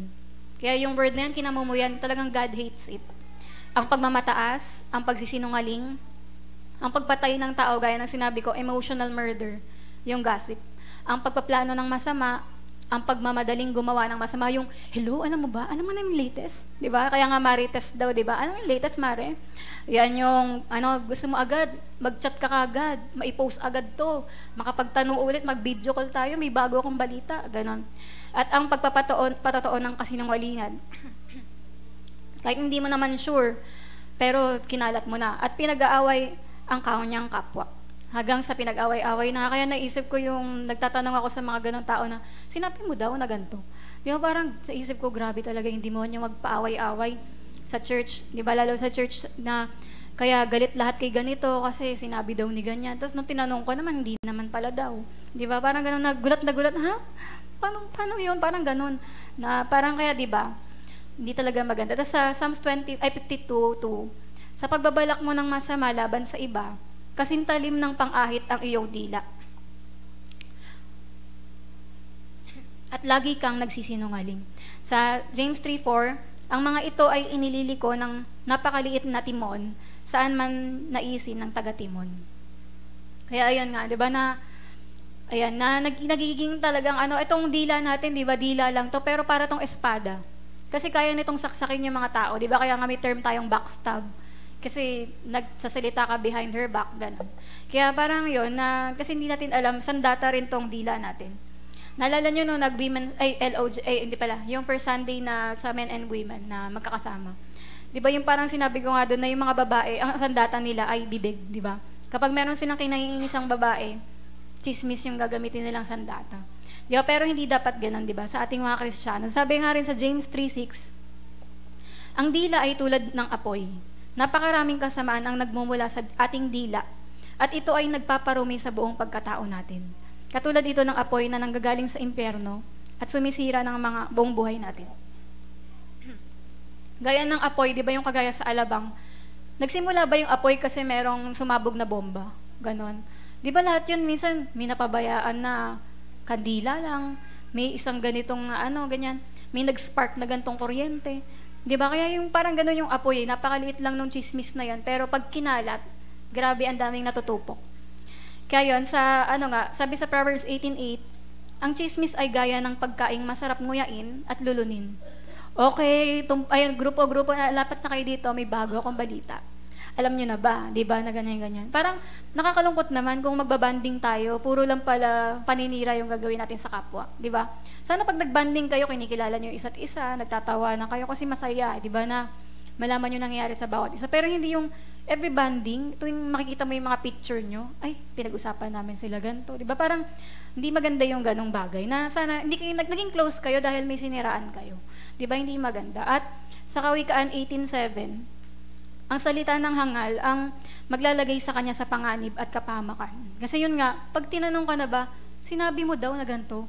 Kaya yung word na yan, kinamumuyan, talagang God hates it. Ang pagmamataas, ang pagsisinungaling, ang pagpatay ng tao, gaya ng sinabi ko, emotional murder, yung gossip. Ang pagpaplano ng masama, ang pagmamadaling gumawa ng masama, yung, hello, alam mo ba? Alam mo na yung latest? Diba? Kaya nga Marites daw, diba? Ano yung latest, Mare? Yan yung, gusto mo agad, mag-chat ka agad, maipost agad to, makapagtanong ulit, mag-video call tayo, may bago akong balita, ganon. At ang patatoon ng kasinungalingan. Kahit hindi mo naman sure, pero kinalat mo na. At pinag-aaway ang kanyang kapwa. Hanggang sa pinag-away-away na, kaya naisip ko yung, nagtatanong ako sa mga ganong tao na, sinabi mo daw na ganito. Di ba parang sa isip ko, grabe talaga yung demonyo magpaaway-away sa church. Di ba lalo sa church na, kaya galit lahat kay ganito kasi sinabi daw ni ganyan. Tapos nung tinanong ko naman, hindi naman pala daw. Di ba parang ganon, nagulat, ha? Paano yun? Parang ganon. Na parang kaya, di ba, hindi talaga maganda. Tapos sa Psalms 52:2, sa pagbabalak mo ng masama laban sa iba, kasintalim ng pang-ahit ang iyong dila. At lagi kang nagsisinungaling. Sa James 3:4, ang mga ito ay inililiko ng napakaliit na timon, saan man naisin ng taga-timon. Kaya ayun nga, 'di ba na ayan na nagiging talagang itong dila natin, 'di ba? Dila lang 'to, pero para tong espada. Kasi kaya nitong saksakin yung mga tao, 'di ba? Kaya nga may term tayong backstab. Kasi nagsasalita ka behind her back, gano'n. Kaya parang yun, kasi hindi natin alam, sandata rin tong dila natin. Naalala nyo nung hindi pala, yung first Sunday na sa men and women na magkakasama. Di ba yung parang sinabi ko nga doon na yung mga babae, ang sandata nila ay bibig, di ba? Kapag meron silang kinaingisang babae, chismis yung gagamitin nilang sandata. Di ba? Pero hindi dapat gano'n, di ba? Sa ating mga Kristiyano. Sabi nga rin sa James 3:6, ang dila ay tulad ng apoy. Napakaraming kasamaan ang nagmumula sa ating dila at ito ay nagpaparumi sa buong pagkatao natin. Katulad ito ng apoy na nanggagaling sa impyerno at sumisira ng mga buong buhay natin. Gaya ng apoy, di ba yung kagaya sa alabang, Nagsimula ba yung apoy kasi merong sumabog na bomba? Ganon. Di ba lahat yun minsan may napabayaan na kandila lang, may isang ganitong ganyan, may nag-spark na gantong kuryente. Di ba? Kaya yung parang ganon yung apoy, napakaliit lang nung chismis na yan, pero pag kinalat, grabe ang daming natutupok. Kaya yun, sabi sa Proverbs 18:8, ang chismis ay gaya ng pagkaing masarap nguyain at lulunin. Okay, ayun, grupo-grupo na, lapat na kayo dito, may bago akong balita. Alam nyo na ba, di ba, na ganyan-ganyan. Parang nakakalungkot naman kung magbabanding tayo, puro lang pala paninira yung gagawin natin sa kapwa, di ba? Sana pag nagbanding kayo, kinikilala nyo yung isa't isa, nagtatawa na kayo kasi masaya, di ba, na malaman nyo nangyayari sa bawat isa. Pero hindi yung every banding, tuwing makikita mo yung mga picture nyo, ay, pinag-usapan namin sila ganito, di ba? Parang hindi maganda yung ganong bagay, na sana hindi kayo naging close kayo dahil may siniraan kayo. Di ba, hindi maganda. At sa Kawikaan 18:7, ang salita ng hangal ang maglalagay sa kanya sa panganib at kapahamakan. Kasi yun nga, pag tinanong ka na ba, sinabi mo daw na ganito,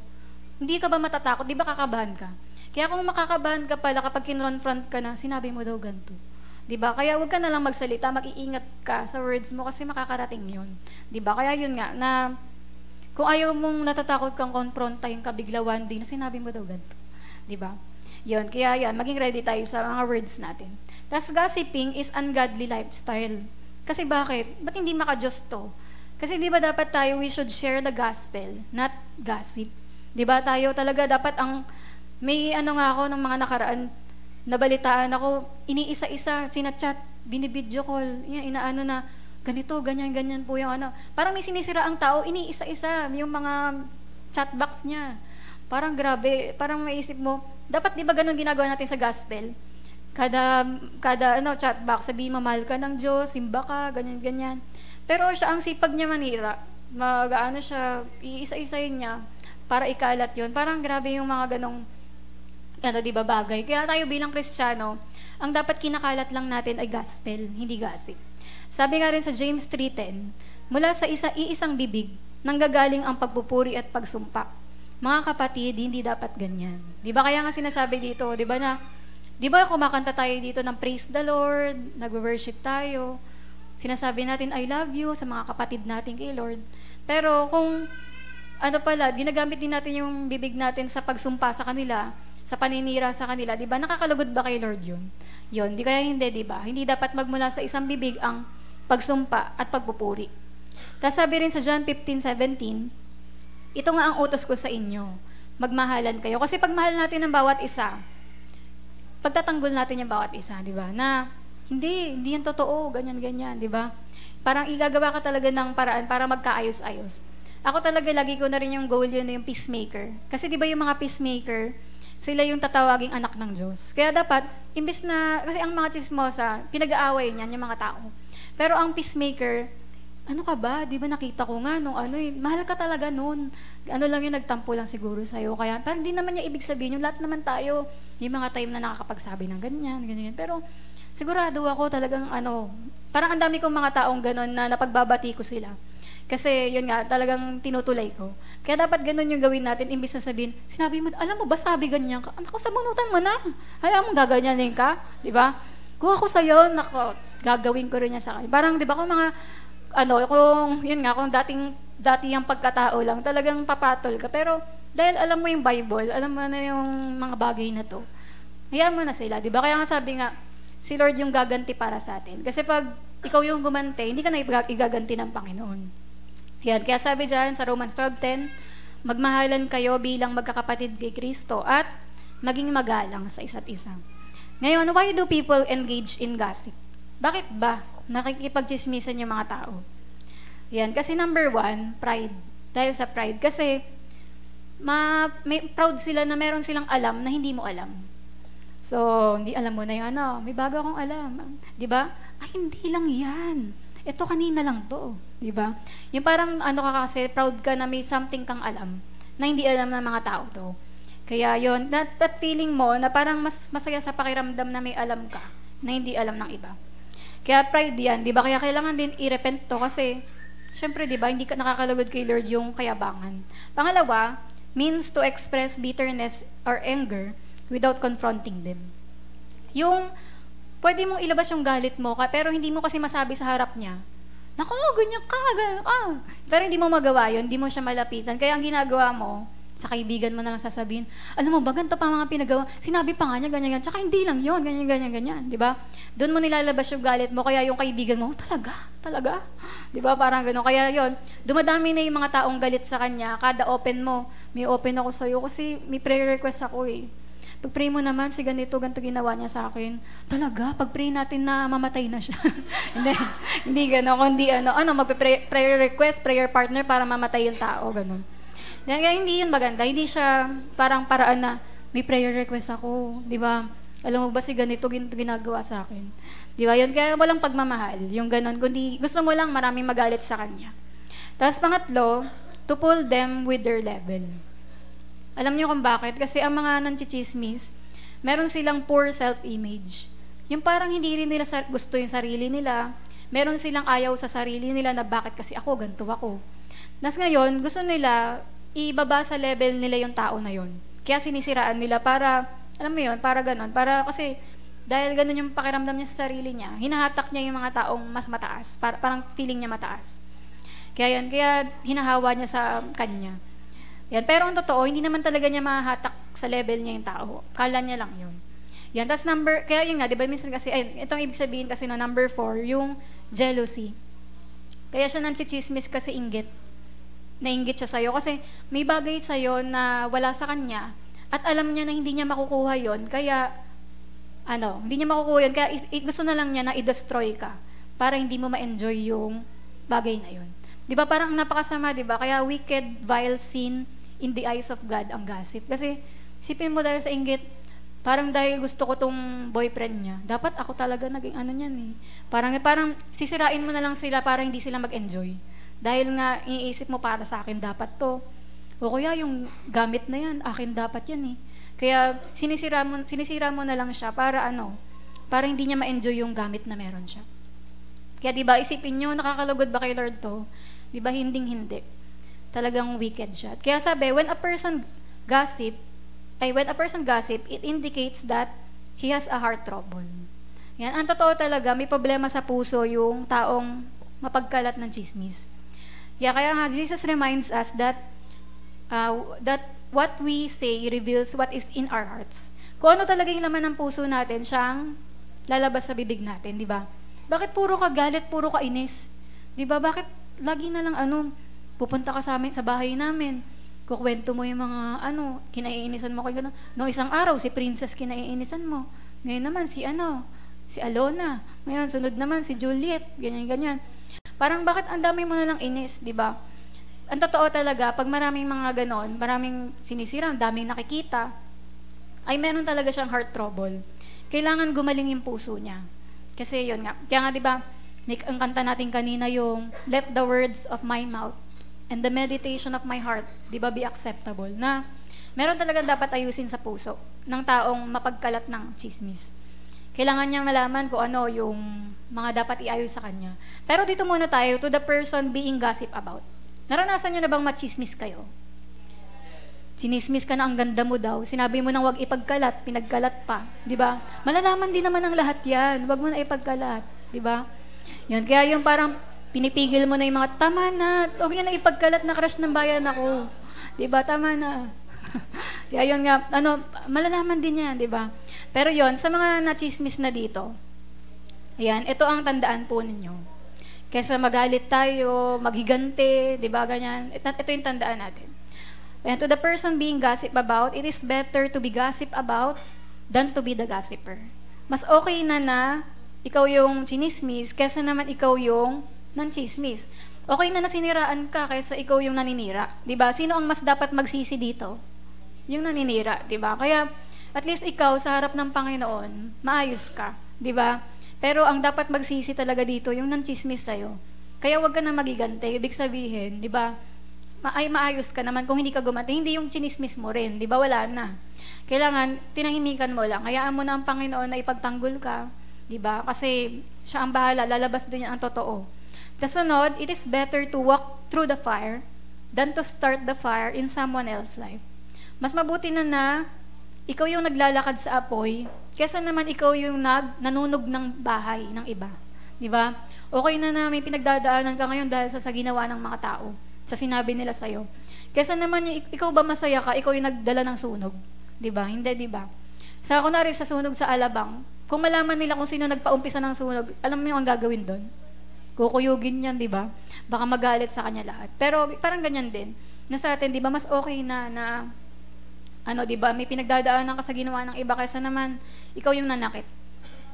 hindi ka ba matatakot? Di ba kakabahan ka? Kaya kung makakabahan ka pala kapag kinronfront ka na, sinabi mo daw ganito. Di ba? Kaya huwag ka na lang magsalita, mag-iingat ka sa words mo kasi makakarating yun. Di ba? Kaya yun nga, na kung ayaw mong natatakot kang konfrontahin ka bigla one day, na sinabi mo daw ganito. Di ba? Yun, kaya yan, maging ready tayo sa mga words natin. Tapos gossiping is ungodly lifestyle. Kasi bakit? Ba't hindi maka-Diyos to? Kasi di ba dapat tayo, we should share the gospel, not gossip. Di ba tayo talaga dapat may nga ako ng mga nakaraan, nabalitaan ako, iniisa-isa, sinachat, binibidyo call, inaano na, ganito, ganyan po yung Parang may sinisira ang tao, iniisa-isa, yung mga chatbox niya. Parang grabe, parang maisip mo, dapat di ba ganun ginagawa natin sa gospel? Kada chatbox, sabihin mo, mahal ka ng Diyos, simba ka, ganyan. Pero siya, ang sipag niya manira, siya, iisa-isayin niya, para ikalat yun. Parang grabe yung mga ganong, di ba, bagay. Kaya tayo bilang Kristiyano, ang dapat kinakalat lang natin ay gospel, hindi gossip. Sabi nga rin sa James 3:10, mula sa iisang bibig, nanggagaling ang pagpupuri at pagsumpa. Mga kapatid, hindi dapat ganyan. Di ba kaya nga sinasabi dito, di ba kumakanta tayo dito ng praise the Lord, nag-worship tayo, sinasabi natin I love you sa mga kapatid natin kay Lord. Pero kung ginagamit din natin yung bibig natin sa pagsumpa sa kanila, sa paninira sa kanila, di ba nakakalugod ba kay Lord yun? Yun, di kaya hindi, di ba? Hindi dapat magmula sa isang bibig ang pagsumpa at pagpupuri. Tapos sabi rin sa John 15:17, ito nga ang utos ko sa inyo, magmahalan kayo. Kasi pagmahal natin ng bawat isa, pagtatanggol natin yung bawat isa, di ba? Na, hindi yan totoo, ganyan, di ba? Parang igagawa ka talaga ng paraan para magkaayos-ayos. Ako talaga, lagi ko na rin yung goal yun, yung peacemaker. Kasi di ba yung mga peacemaker, sila yung tatawaging anak ng Diyos. Kaya dapat, kasi ang mga chismosa, pinag-aaway niyan yung mga tao. Pero ang peacemaker, ano ka ba? Di ba nakita ko nga nung mahal ka talaga nun. Lang yung nagtampo lang siguro sa'yo. Kaya, parang di naman niya ibig sabihin, yung lahat naman tayo, yung mga time na nakakapagsabi ng ganyan. Pero, sigurado ako talagang parang ang dami kong mga taong ganon na napagbabati ko sila. Kasi, yun nga, talagang tinutulay ko. Kaya dapat ganon yung gawin natin, imbis na sabihin, sinabi mo, alam mo ba, sabi ganyan ka? Anak ko, sabunutan mo na. Hayaan mo, gaganyanin ka. Di ba? Kung ako sa'yo, gagawin ko rin yan sa akin. Parang, di ba, kung mga kung dati yung pagkatao lang, talagang papatol ka. Pero, dahil alam mo yung Bible, alam mo na yung mga bagay na to, hayaan mo na sila, di ba? Kaya nga sabi nga, si Lord yung gaganti para sa atin. Kasi pag ikaw yung gumante, hindi ka na igaganti ng Panginoon. Yan, kaya sabi dyan sa Romans 12:10, magmahalan kayo bilang magkakapatid kay Kristo at maging magalang sa isa't isa. Ngayon, why do people engage in gossip? Bakit ba nakikipagchismisan yung mga tao? Yan, kasi number 1, pride. Dahil sa pride. Kasi, may proud sila na meron silang alam na hindi mo alam. So, hindi alam mo na yung may bago akong alam. Di ba? Ay, hindi lang yan. Ito kanina lang to. Di ba? Yung parang ka kasi, proud ka na may something kang alam na hindi alam ng mga tao to. Kaya yun, that feeling mo na parang mas masaya sa pakiramdam na may alam ka na hindi alam ng iba. Kaya pride yan, di ba? Kaya kailangan din i-repent to kasi, syempre, di ba, hindi ka nakakalugod kay Lord yung kayabangan. Pangalawa, means to express bitterness or anger without confronting them. Yung pwede mong ilabas yung galit mo, pero hindi mo kasi masabi sa harap niya. Naku, ganyan ka, ganyan ka. Pero hindi mo magawa yun, hindi mo siya malapitan. Kaya ang ginagawa mo, sa kaibigan mo na lang sasabihin, alam mo ba, ganito pa mga pinagawa, sinabi pa nga niya, ganyan, ganyan, tsaka hindi lang yun, ganyan, ganyan, ganyan, di ba? Doon mo nilalabas yung galit mo, kaya yung kaibigan mo, talaga, di ba, parang gano'n. Kaya yun, dumadami na yung mga taong galit sa kanya, kada open mo, may open ako sa'yo, kasi may prayer request ako eh. Pag-pray mo naman, si ganito ginawa niya sa akin. Talaga, pag-pray natin na mamatay na siya. hindi gano'n, kundi magpe-prayer request, prayer partner para mamatay yung tao, gano'n. Kaya hindi yun maganda. Hindi siya parang paraan na may prayer request ako, di ba? Alam mo ba si ganito ginagawa sa akin? Di ba? Yun, kaya walang pagmamahal. Yung ganon. Kundi gusto mo lang maraming magalit sa kanya. Tapos pangatlo, to pull them with their level. Alam niyo kung bakit? Kasi ang mga nanchichismis, meron silang poor self-image. Yung parang hindi rin nila gusto yung sarili nila. Meron silang ayaw sa sarili nila na bakit kasi ako, ganito ako. Nas ngayon, gusto nila ibaba sa level nila yung tao na yon. Kaya sinisiraan nila para, alam mo yun, para ganon. Para kasi, dahil ganon yung pakiramdam niya sa sarili niya, hinahatak niya yung mga taong mas mataas. Parang feeling niya mataas. Kaya hinahawa niya sa kanya. Yan. Pero ang totoo, hindi naman talaga niya mahahatak sa level niya yung tao. Kala niya lang yun. Yan. Tapos kaya yun nga, di ba minsan kasi, itong ibig sabihin kasi na number 4, yung jealousy. Kaya siya nanchichismis kasi inggit. Nainggit siya sa'yo kasi may bagay sa'yo na wala sa kanya at alam niya na hindi niya makukuha yon, kaya hindi niya makukuha yun, kaya gusto na lang niya na i-destroy ka para hindi mo ma-enjoy yung bagay na yun. Di ba parang napakasama, di ba? Kaya wicked, vile sin in the eyes of God ang gossip. Kasi sipin mo dahil sa inggit, parang dahil gusto ko tong boyfriend niya, dapat ako talaga naging niyan eh. Parang sisirain mo na lang sila para hindi sila mag-enjoy. Dahil nga, iniisip mo para sa akin dapat to. O kaya yung gamit na yan, akin dapat yan eh. Kaya sinisira mo na lang siya para para hindi niya ma-enjoy yung gamit na meron siya. Kaya diba, isipin nyo, nakakalugod ba kay Lord to? Diba, hindi. Talagang wicked siya. Kaya sabi, when a person gossip, it indicates that he has a heart trouble. Yan, ang totoo talaga, may problema sa puso yung taong mapagkalat ng chismis. Kaya nga, Jesus reminds us that what we say reveals what is in our hearts. Kung ano talaga yung laman ng puso natin, siyang lalabas sa bibig natin, di ba? Bakit puro ka galit, puro ka inis? Di ba? Bakit lagi na lang pupunta ka sa bahay namin, kukwento mo yung mga kinaiinisan mo kay gano'n. Noong isang araw, si Princess kinaiinisan mo. Ngayon naman, si Alona. Ngayon, sunod naman, si Juliet. Ganyan. Parang bakit ang dami mo na lang inis, di ba? Ang totoo talaga, pag maraming mga ganon, maraming sinisira, daming nakikita, ay meron talaga siyang heart trouble. Kailangan gumaling yung puso niya. Kasi yun nga. Kaya nga, di ba, ang kanta natin kanina yung, let the words of my mouth and the meditation of my heart, di ba, be acceptable. Na meron talaga dapat ayusin sa puso ng taong mapagkalat ng chismis. Kailangan niyang malaman kung ano yung mga dapat iayos sa kanya. Pero dito muna tayo to the person being gossip about. Naranasan niyo na bang machismis kayo? Sinismis ka na ang ganda mo daw. Sinabi mo nang wag ipagkalat, pinagkalat pa. Di ba? Malalaman din naman ang lahat yan. Wag mo na ipagkalat. Di ba? Yun. Kaya yung parang pinipigil mo na yung mga, tama na, huwag niyo na ipagkalat na crush ng bayan ako. Di ba? Tama na. Kaya yun nga, malalaman din yan, di ba? Pero yon, sa mga nachismis na dito, ayan, ito ang tandaan po ninyo. Kaysa magalit tayo, maghigante, di ba, ganyan, ito yung tandaan natin. Ayan, to the person being gossip about, it is better to be gossip about than to be the gossiper. Mas okay na ikaw yung chinismis kaysa naman ikaw yung nanchismis. Okay na nasiniraan ka kaysa ikaw yung naninira. Di ba? Sino ang mas dapat magsisi dito? Yung naninira, di ba? Kaya, at least ikaw, sa harap ng Panginoon, maayos ka, di ba? Pero ang dapat magsisi talaga dito, yung nanchismis sa'yo. Kaya wag ka na magigante. Ibig sabihin, di ba? Maayos ka naman kung hindi ka gumante. Hindi yung chinismis mo rin, di ba? Wala na. Kailangan, tinahimikan mo lang. Hayaan mo na ang Panginoon na ipagtanggol ka, di ba? Kasi siya ang bahala, lalabas din niya ang totoo. Kasunod, it is better to walk through the fire than to start the fire in someone else's life. Mas mabuti na ikaw yung naglalakad sa apoy, kesa naman ikaw yung nanunog ng bahay ng iba. Di ba? Okay na may pinagdadaanan ka ngayon dahil sa ginawa ng mga tao, sa sinabi nila sa'yo. Kesa naman ikaw ba masaya ka, ikaw yung nagdala ng sunog. Di ba? Hindi, di ba? Sa kunwari sa sunog sa Alabang, kung malaman nila kung sino nagpaumpisa ng sunog, alam mo yung ang gagawin doon? Kukuyugin yan, di ba? Baka magalit sa kanya lahat. Pero parang ganyan din. Na sa atin, di ba, mas okay na di ba, may pinagdadaanan ka sa ginawa ng iba kaysa naman, ikaw yung nanakit.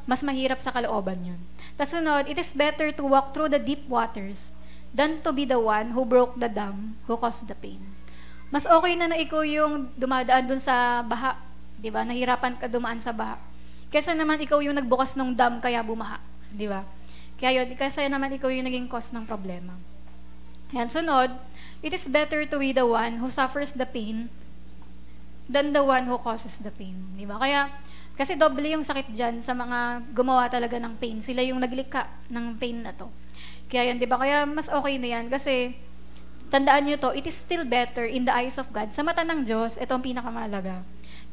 Mas mahirap sa kalooban yun. Tapos sunod, it is better to walk through the deep waters than to be the one who broke the dam, who caused the pain. Mas okay na ikaw yung dumadaan dun sa baha, di ba? Nahirapan ka dumaan sa baha. Kaysa naman ikaw yung nagbukas ng dam kaya bumaha, di ba? Kaya yun, kaysa naman ikaw yung naging cause ng problema. Yan, sunod, it is better to be the one who suffers the pain than the one who causes the pain. Di ba? Kaya, kasi doble yung sakit dyan sa mga gumawa talaga ng pain. Sila yung naglikha ng pain na to. Kaya yan, di ba? Kaya mas okay na yan kasi tandaan nyo to, it is still better in the eyes of God. Sa mata ng Diyos, ito ang pinakamalaga.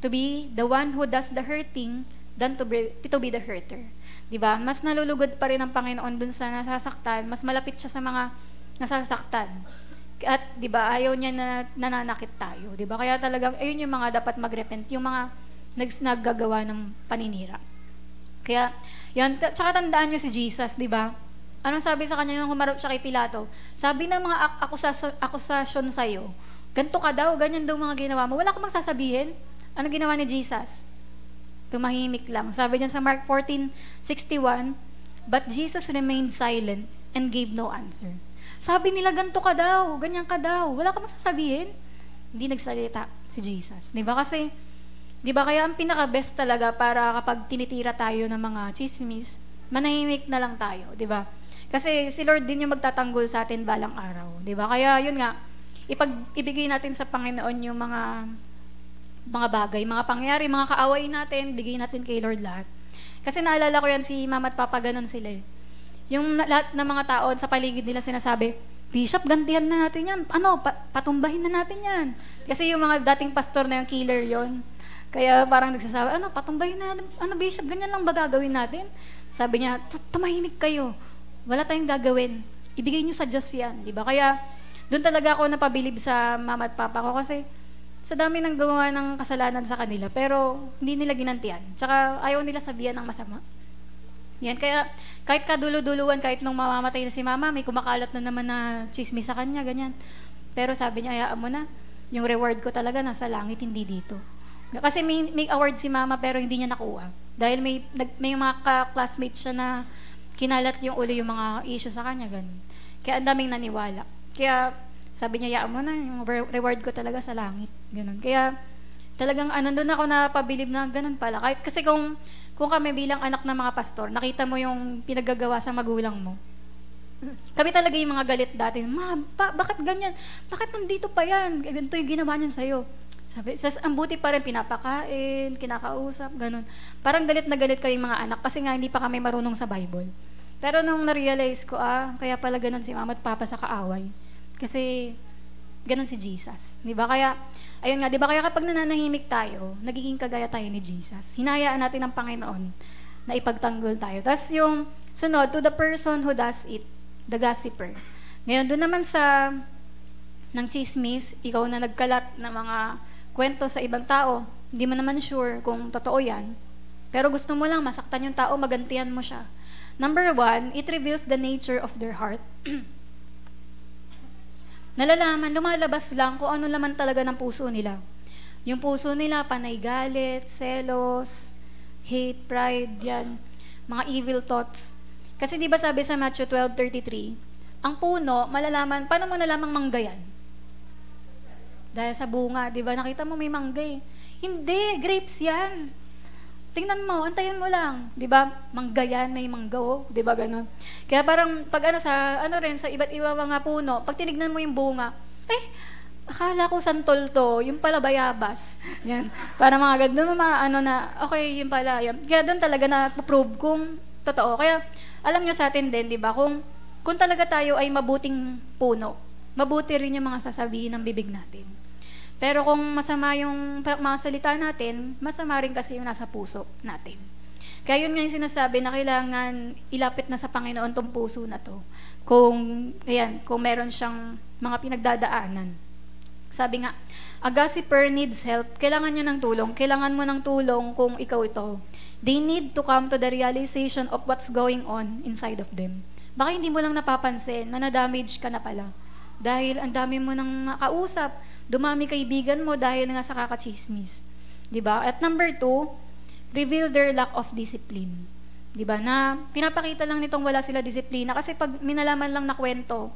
To be the one who does the hurting than to be the hurter. Diba? Mas nalulugod pa rin ang Panginoon dun sa nasasaktan, mas malapit siya sa mga nasasaktan. At 'di ba, ayaw niya na nananakit tayo, 'di ba? Kaya talagang ayun yung mga dapat magrepent, yung mga naggagawa ng paninira. Kaya 'yan, tsaka tandaan niyo si Jesus, 'di ba? Anong sabi sa kanya nung humarap siya kay Pilato? Sabi ng mga akusasyon sa iyo, ganto ka daw, ganyan daw mga ginawa mo. Wala kang magsasabihin. Ano ginawa ni Jesus? Tumahimik lang. Sabi niya sa Mark 14:61, but Jesus remained silent and gave no answer. Sabi nila, ganto ka daw, ganyan ka daw. Wala ka masasabihin. Hindi nagsalita si Jesus. Di ba? Kasi, di ba kaya ang pinaka-best talaga para kapag tinitira tayo ng mga chismis, manahimik na lang tayo. Di ba? Kasi si Lord din yung magtatanggol sa atin balang araw. Di ba? Kaya yun nga, ibigay natin sa Panginoon yung mga bagay, mga pangyayari, mga kaaway natin, bigay natin kay Lord lahat. Kasi naalala ko yan, si Mama at Papa, ganun sila eh. Yung lahat ng mga tao sa paligid nila sinasabi, Bishop, gantihan na natin yan. Patumbahin na natin yan. Kasi yung mga dating pastor na yung killer yon. Kaya parang nagsasabi, patumbahin na natin. Bishop, ganyan lang ba gagawin natin? Sabi niya, tumahimik kayo. Wala tayong gagawin. Ibigay niyo sa Diyos yan. Diba? Kaya doon talaga ako napabilib sa Mama at Papa ko kasi sa dami ng gumawa ng kasalanan sa kanila, pero hindi nila ginantian. Tsaka ayaw nila sabihan ng masama. Yan, kaya kahit kadulo-duluan, kahit nung mamamatay na si Mama, may kumakalat na naman na chismis sa kanya, ganyan. Pero sabi niya, hayaan mo na, yung reward ko talaga nasa langit, hindi dito. Kasi may award si Mama, pero hindi niya nakuha. Dahil may mga ka-classmates siya na kinalat yung uli yung mga issue sa kanya, ganun. Kaya ang daming naniwala. Kaya sabi niya, hayaan mo na, yung reward ko talaga sa langit. Ganun. Kaya talagang doon ako napabilib na ganun pala. Kahit, kasi kung kami bilang anak ng mga pastor, nakita mo yung pinaggagawa sa magulang mo. Kami talaga yung mga galit dati, bakit ganyan? Bakit nandito pa yan? Ganito yung ginawa niyan sa'yo. Sabi, ang buti pa rin, pinapakain, kinakausap, ganun. Parang galit na galit kayong mga anak kasi nga hindi pa kami marunong sa Bible. Pero nung na-realize ko, kaya pala ganun si Mama at Papa sa kaaway. Kasi ganun si Jesus. Di ba? Kaya, ayun nga, di ba kaya kapag nananahimik tayo, nagiging kagaya tayo ni Jesus. Hinayaan natin ang Panginoon na ipagtanggol tayo. Tapos yung sunod, to the person who does it, the gossiper. Ngayon, doon naman ng chismis, ikaw na nagkalat ng mga kwento sa ibang tao, hindi mo naman sure kung totoo yan, pero gusto mo lang masaktan yung tao, magantihan mo siya. Number 1, it reveals the nature of their heart. Nalalaman, lumalabas lang kung ano laman talaga ng puso nila. Yung puso nila, panay galit, selos, hate, pride, yan, mga evil thoughts. Kasi di ba sabi sa Matthew 12:33, ang puno, malalaman, paano mo nalamang mangga yan? Dahil sa bunga, di ba? Nakita mo may mangga eh. Hindi, grapes yan. Tingnan mo, antayin mo lang, 'di ba? Mangga yan, may mangga, 'di ba ganun? Kaya parang pag sa iba't ibang mga puno, pag tinignan mo yung bunga, akala ko santol to, yung pala bayabas. Yan. Para mga ganun okay, yung pala yan. Kaya doon talaga na prove kung totoo. Kaya alam nyo sa atin din, 'di ba? Kung talaga tayo ay mabuting puno, mabuti rin yung mga sasabihin ng bibig natin. Pero kung masama yung mga salita natin, masama rin kasi yung nasa puso natin. Kaya yun nga yung sinasabi na kailangan ilapit na sa Panginoon tong puso na to. Kung meron siyang mga pinagdadaanan. Sabi nga, a gossiper needs help. Kailangan niya ng tulong. Kailangan mo ng tulong kung ikaw ito. They need to come to the realization of what's going on inside of them. Baka hindi mo lang napapansin na na-damage ka na pala. Dahil ang dami mo nang nakausap, dumami kaibigan mo dahil nga sa kakachismis. Diba? At number 2, reveal their lack of discipline. Diba? Na pinapakita lang nitong wala sila disiplina kasi pag minalaman lang na kwento,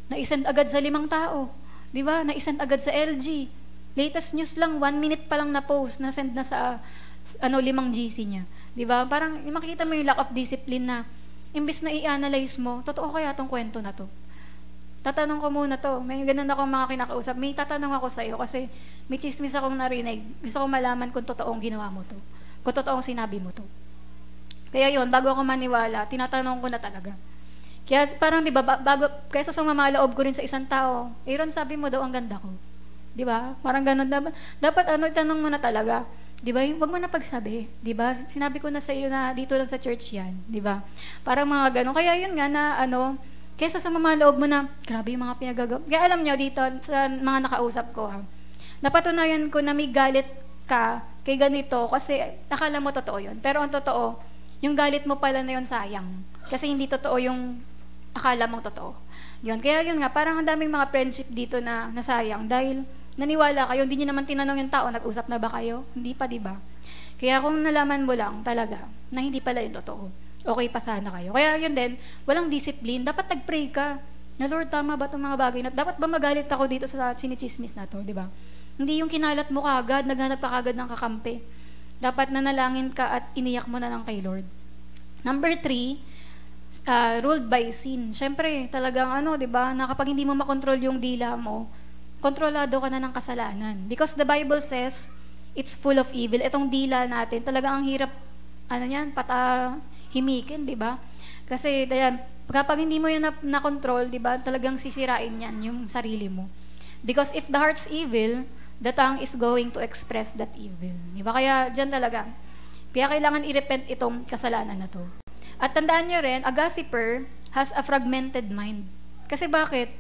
na-isend agad sa 5 tao. Diba? Na-isend agad sa LG. Latest news lang, 1 minute pa lang na post, na-send na sa 5 GC niya. Diba? Parang makikita mo yung lack of discipline na imbis na i-analyze mo, totoo kaya tong kwento na to? Tatanong ko muna to. May ganun akong mga kinakausap. May tatanong ako sa'yo kasi may chismis akong narinig. Gusto ko malaman kung totoong ginawa mo to. Kung totoong sinabi mo to. Kaya yun, bago ako maniwala, tinatanong ko na talaga. Kaya parang, di ba, kaysa sumamaloob ko rin sa isang tao, Aaron, sabi mo daw, ang ganda ko. Di ba? Parang ganun. Dapat itanong mo na talaga. Di ba? Wag mo na pagsabi. Di ba? Sinabi ko na sa iyo na dito lang sa church yan. Di ba? Parang mga ganun. Kaya yun nga na, kaysa sa mamaloob mo na, grabe yung mga pinagagawa. Kaya alam nyo, dito, sa mga nakausap ko, napatunayan ko na may galit ka kay ganito kasi akala mo totoo yun. Pero ang totoo, yung galit mo pala na yun sayang. Kasi hindi totoo yung akala mong totoo. Yun. Kaya yun nga, parang ang daming mga friendship dito na nasayang dahil naniwala kayo, hindi nyo naman tinanong yung tao, nag-usap na ba kayo? Hindi pa, di ba? Kaya kung nalaman mo lang talaga na hindi pala yung totoo, okay pa sana kayo. Kaya yun din, walang discipline. Dapat nag-pray ka. Na Lord, tama ba itong mga bagay na? Dapat ba magalit ako dito sa sinichismis na to, di ba? Hindi yung kinalat mo kagad, naghanap ka kagad ng kakampi. Dapat nanalangin ka at iniyak mo na lang kay Lord. Number 3, ruled by sin. Siyempre, talagang di ba, na kapag hindi mo makontrol yung dila mo, kontrolado ka na ng kasalanan. Because the Bible says, it's full of evil. Itong dila natin, talagang ang hirap, himikin, di ba? Kasi, kapag hindi mo yun na-control, di ba, talagang sisirain yan, yung sarili mo. Because if the heart's evil, the tongue is going to express that evil. Di ba? Kaya, dyan talaga. Kaya kailangan i-repent itong kasalanan na to. At tandaan nyo rin, a gossiper has a fragmented mind. Kasi bakit?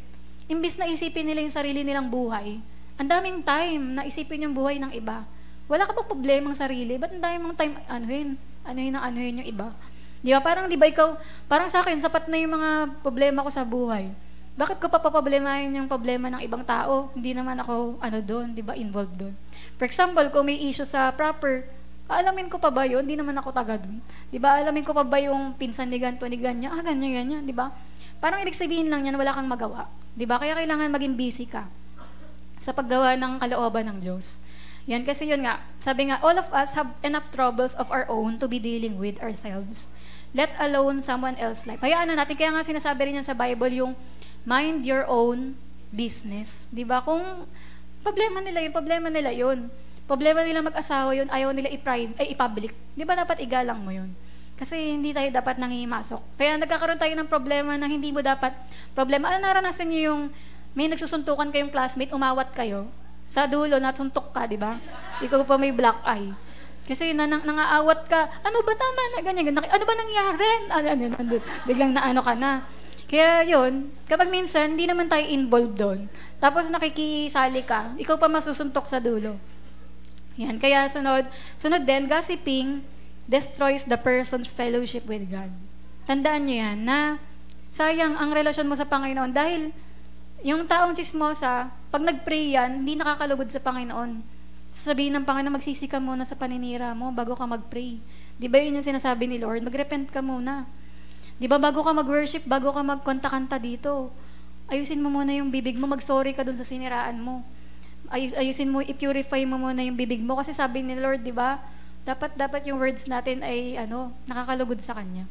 Imbis na isipin nila yung sarili nilang buhay, ang daming time na isipin yung buhay ng iba. Wala ka bang problema ng sarili? Ba't ang daming mga time anuhin yung iba? Di ba? Parang, di ba ikaw, parang sa akin, sapat na yung mga problema ko sa buhay. Bakit ko papaproblemahin yung problema ng ibang tao? Hindi naman ako, doon, di ba, involved doon. For example, kung may issue sa proper, aalamin ko pa ba yun? Hindi naman ako taga doon. Di ba? Alamin ko pa ba yung pinsan ni ganito, ni ganyan? Ganyan, di ba? Parang ibig sabihin lang yan, wala kang magawa. Di ba? Kaya kailangan maging busy ka sa paggawa ng kalooban ng Diyos. Yan, kasi yun nga, sabi nga, all of us have enough troubles of our own to be dealing with ourselves. Let alone someone else's life. Hayaan na natin, kaya nga sinasabi rin yan sa Bible, yung mind your own business. Di ba? Kung problema nila yun. Problema nila mag-asawa yun, ayaw nila i-public. Di ba dapat igalang mo yun? Kasi hindi tayo dapat nangihimasok. Kaya nagkakaroon tayo ng problema na hindi mo dapat problema. Naranasan niyo yung may nagsusuntukan kayong classmate, umawat kayo, sa dulo, nasuntok ka, di ba? Ikaw pa may black eye. Kasi nangaawat ka, ano ba tama na, ganyan, ano ba nangyari? Biglang naano ka na. Kaya yun, kapag minsan, hindi naman tayo involved doon. Tapos nakikisali ka, ikaw pa masusuntok sa dulo. Yan, kaya sunod din, gossiping destroys the person's fellowship with God. Tandaan nyo yan, na sayang ang relasyon mo sa Panginoon dahil yung taong chismosa, pag nag-pray yan, hindi nakakalugod sa Panginoon. Sasabihin ng Panginoon, magsisi ka muna sa paninira mo bago ka mag-pray. Di ba yun yung sinasabi ni Lord? Mag-repent ka muna. Di ba bago ka mag-worship, bago ka mag-kanta-kanta dito, ayusin mo muna yung bibig mo, mag-sorry ka dun sa siniraan mo. Ayusin mo, i-purify mo muna yung bibig mo. Kasi sabi ni Lord, di ba, dapat yung words natin ay nakakalugod sa Kanya.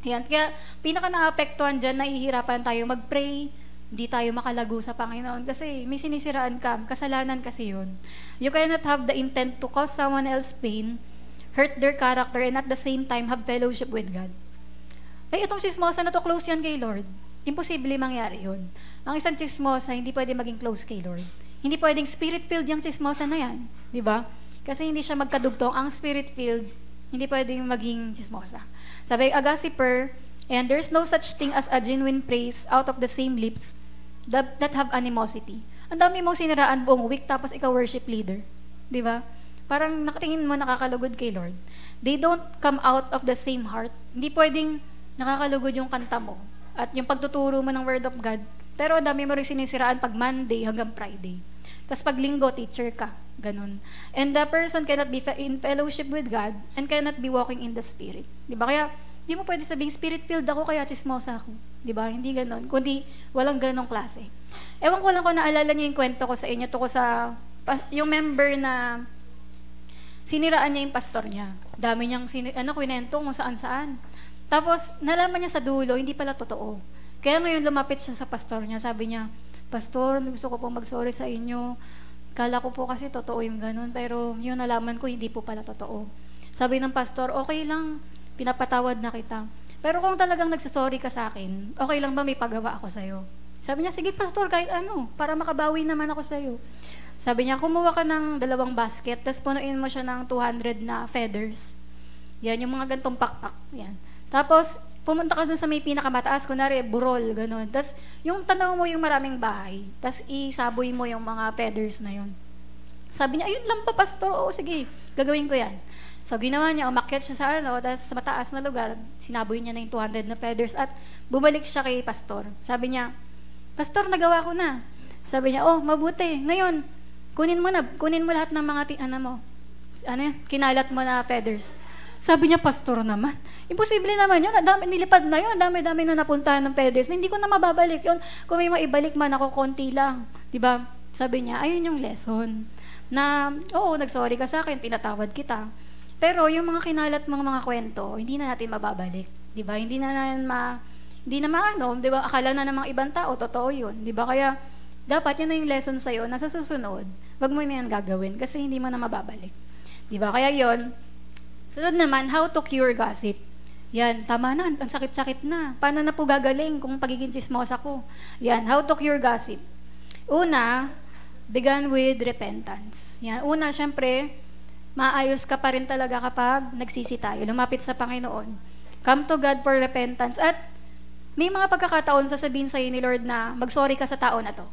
Yan. Kaya pinaka naapektuhan dyan, nahihirapan tayo mag-pray, hindi tayo makalago sa Panginoon kasi may sinisiraan ka, kasalanan kasi yun. You cannot have the intent to cause someone else pain, hurt their character, and at the same time have fellowship with God. Ay, itong chismosa na to, close yan kay Lord. Imposible mangyari yun. Ang isang chismosa, hindi pwede maging close kay Lord. Hindi pwedeng spirit-filled yung chismosa na yan. Di ba? Kasi hindi siya magkadugtong. Ang spirit-filled, hindi pwedeng maging chismosa. Sabi, a gossiper, and there's no such thing as a genuine praise out of the same lips that have animosity. Ang dami mong siniraan buong week, tapos ikaw worship leader. Di ba? Parang nakatingin mo nakakalugod kay Lord. They don't come out of the same heart. Hindi pwedeng nakakalugod yung kanta mo at yung pagtuturo mo ng Word of God. Pero ang dami mo rin sinisiraan pag Monday hanggang Friday. Tapos pag linggo, teacher ka. Ganun. And the person cannot be in fellowship with God and cannot be walking in the Spirit. Di ba? Kaya, di mo pwede sabing Spirit-filled ako, kaya chismosa ako. Di ba? Hindi ganun. Kundi, walang ganong klase. Ewan ko lang kung naalala niyo yung kwento ko sa inyo to ko sa, yung member na siniraan niya yung pastor niya. Dami niyang kwento kung saan-saan. Tapos, nalaman niya sa dulo, hindi pala totoo. Kaya ngayon lumapit siya sa pastor niya. Sabi niya, Pastor, gusto ko pong mag-sorry sa inyo. Kala ko po kasi totoo yung ganun. Pero yun nalaman ko, hindi po pala totoo. Sabi ng pastor, okay lang, pinapatawad na kita. Pero kung talagang nagsasorry ka sa akin, okay lang ba may pagawa ako sa'yo? Sabi niya, sige pastor, kahit ano, para makabawi naman ako sa'yo. Sabi niya, kumuha ka ng 2 basket, tapos punuin mo siya ng 200 na feathers. Yan, yung mga gantong pakpak. Yan. Tapos, pumunta ka dun sa may pinakamataas, kunwari, burol, gano'n. Tapos, yung tanaw mo yung maraming bahay, tapos isaboy mo yung mga feathers na yun. Sabi niya, ayun lang pa, pastor. Oo, sige, gagawin ko yan. So, ginawa niya, umakyat siya sa tapos sa mataas na lugar, sinaboy niya na yung 200 na feathers at bumalik siya kay pastor. Sabi niya, Pastor, nagawa ko na. Sabi niya, oh, mabuti. Ngayon, kunin mo lahat ng mga kinalat mo na feathers. Sabi niya, pastor naman. Imposible naman yun. Nilipad na yun. Dami-dami na napuntahan ng feathers. Hindi ko na mababalik yun. Kung may maibalik man ako, konti lang. Diba? Sabi niya, ayun yung lesson. Na, oo, nagsorry ka sa akin, pinatawad kita. Pero yung mga kinalat mong mga kwento, hindi na natin mababalik. Diba? Hindi na diba? Akala na ng mga ibang tao, totoo yun. Diba? Kaya, dapat yun na yung lesson sa'yo na sa susunod, wag mo na yan gagawin kasi hindi mo na mababalik. Diba? Kaya yun, sunod naman, how to cure gossip. Yan, tama na, ang sakit-sakit na. Paano na po gagaling kung pagiging chismosa ko? Yan, how to cure gossip. Una, begin with repentance. Yan, una, syempre, maayos ka pa rin talaga kapag nagsisi tayo, lumapit sa Panginoon. Come to God for repentance. At may mga pagkakataon sasabihin sa'yo ni Lord na mag-sorry ka sa tao na to.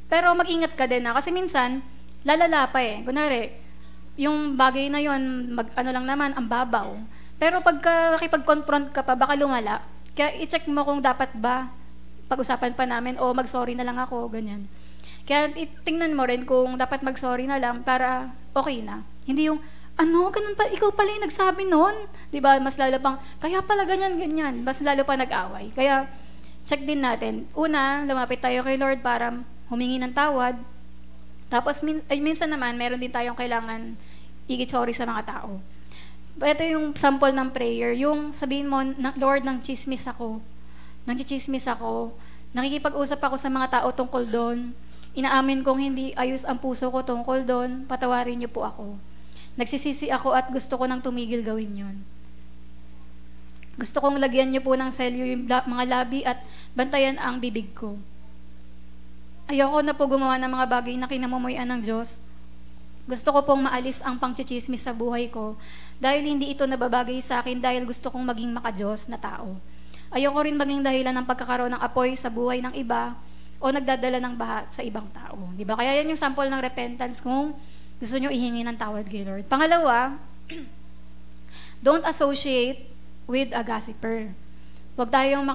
Pero mag-ingat ka din na, kasi minsan, lalala pa eh. Kunwari, yung bagay na yon lang naman, ang babaw. Pero pagka nakipag-confront ka pa, baka lumala. Kaya i-check mo kung dapat ba pag-usapan pa namin o mag-sorry na lang ako, ganyan. Kaya tingnan mo rin kung dapat mag-sorry na lang para okay na. Hindi yung, ganun pa, ikaw pala yung nagsabi nun. Diba? Mas lalo pang, kaya pala ganyan. Mas lalo pa nag-away. Kaya, check din natin. Una, lumapit tayo kay Lord para humingi ng tawad. Tapos, minsan naman, meron din tayong kailangan i-sorry sa mga tao. Ito yung sample ng prayer. Yung sabihin mo, Lord, nangchismis ako. Nakikipag-usap ako sa mga tao tungkol doon. Inaamin kong hindi ayos ang puso ko tungkol doon. Patawarin niyo po ako. Nagsisisi ako at gusto ko nang tumigil gawin yon. Gusto kong lagyan niyo po ng selyo yung mga labi at bantayan ang bibig ko. Ayoko na po gumawa ng mga bagay na kinamumuyan ng Diyos. Gusto ko pong maalis ang pangchichismis sa buhay ko dahil hindi ito nababagay sa akin dahil gusto kong maging maka-Diyos na tao. Ayoko rin maging dahilan ng pagkakaroon ng apoy sa buhay ng iba o nagdadala ng baha sa ibang tao. Diba? Kaya yan yung sample ng repentance kung gusto nyo ihingi ng tawad kay Lord. Pangalawa, don't associate with a gossiper. Huwag tayong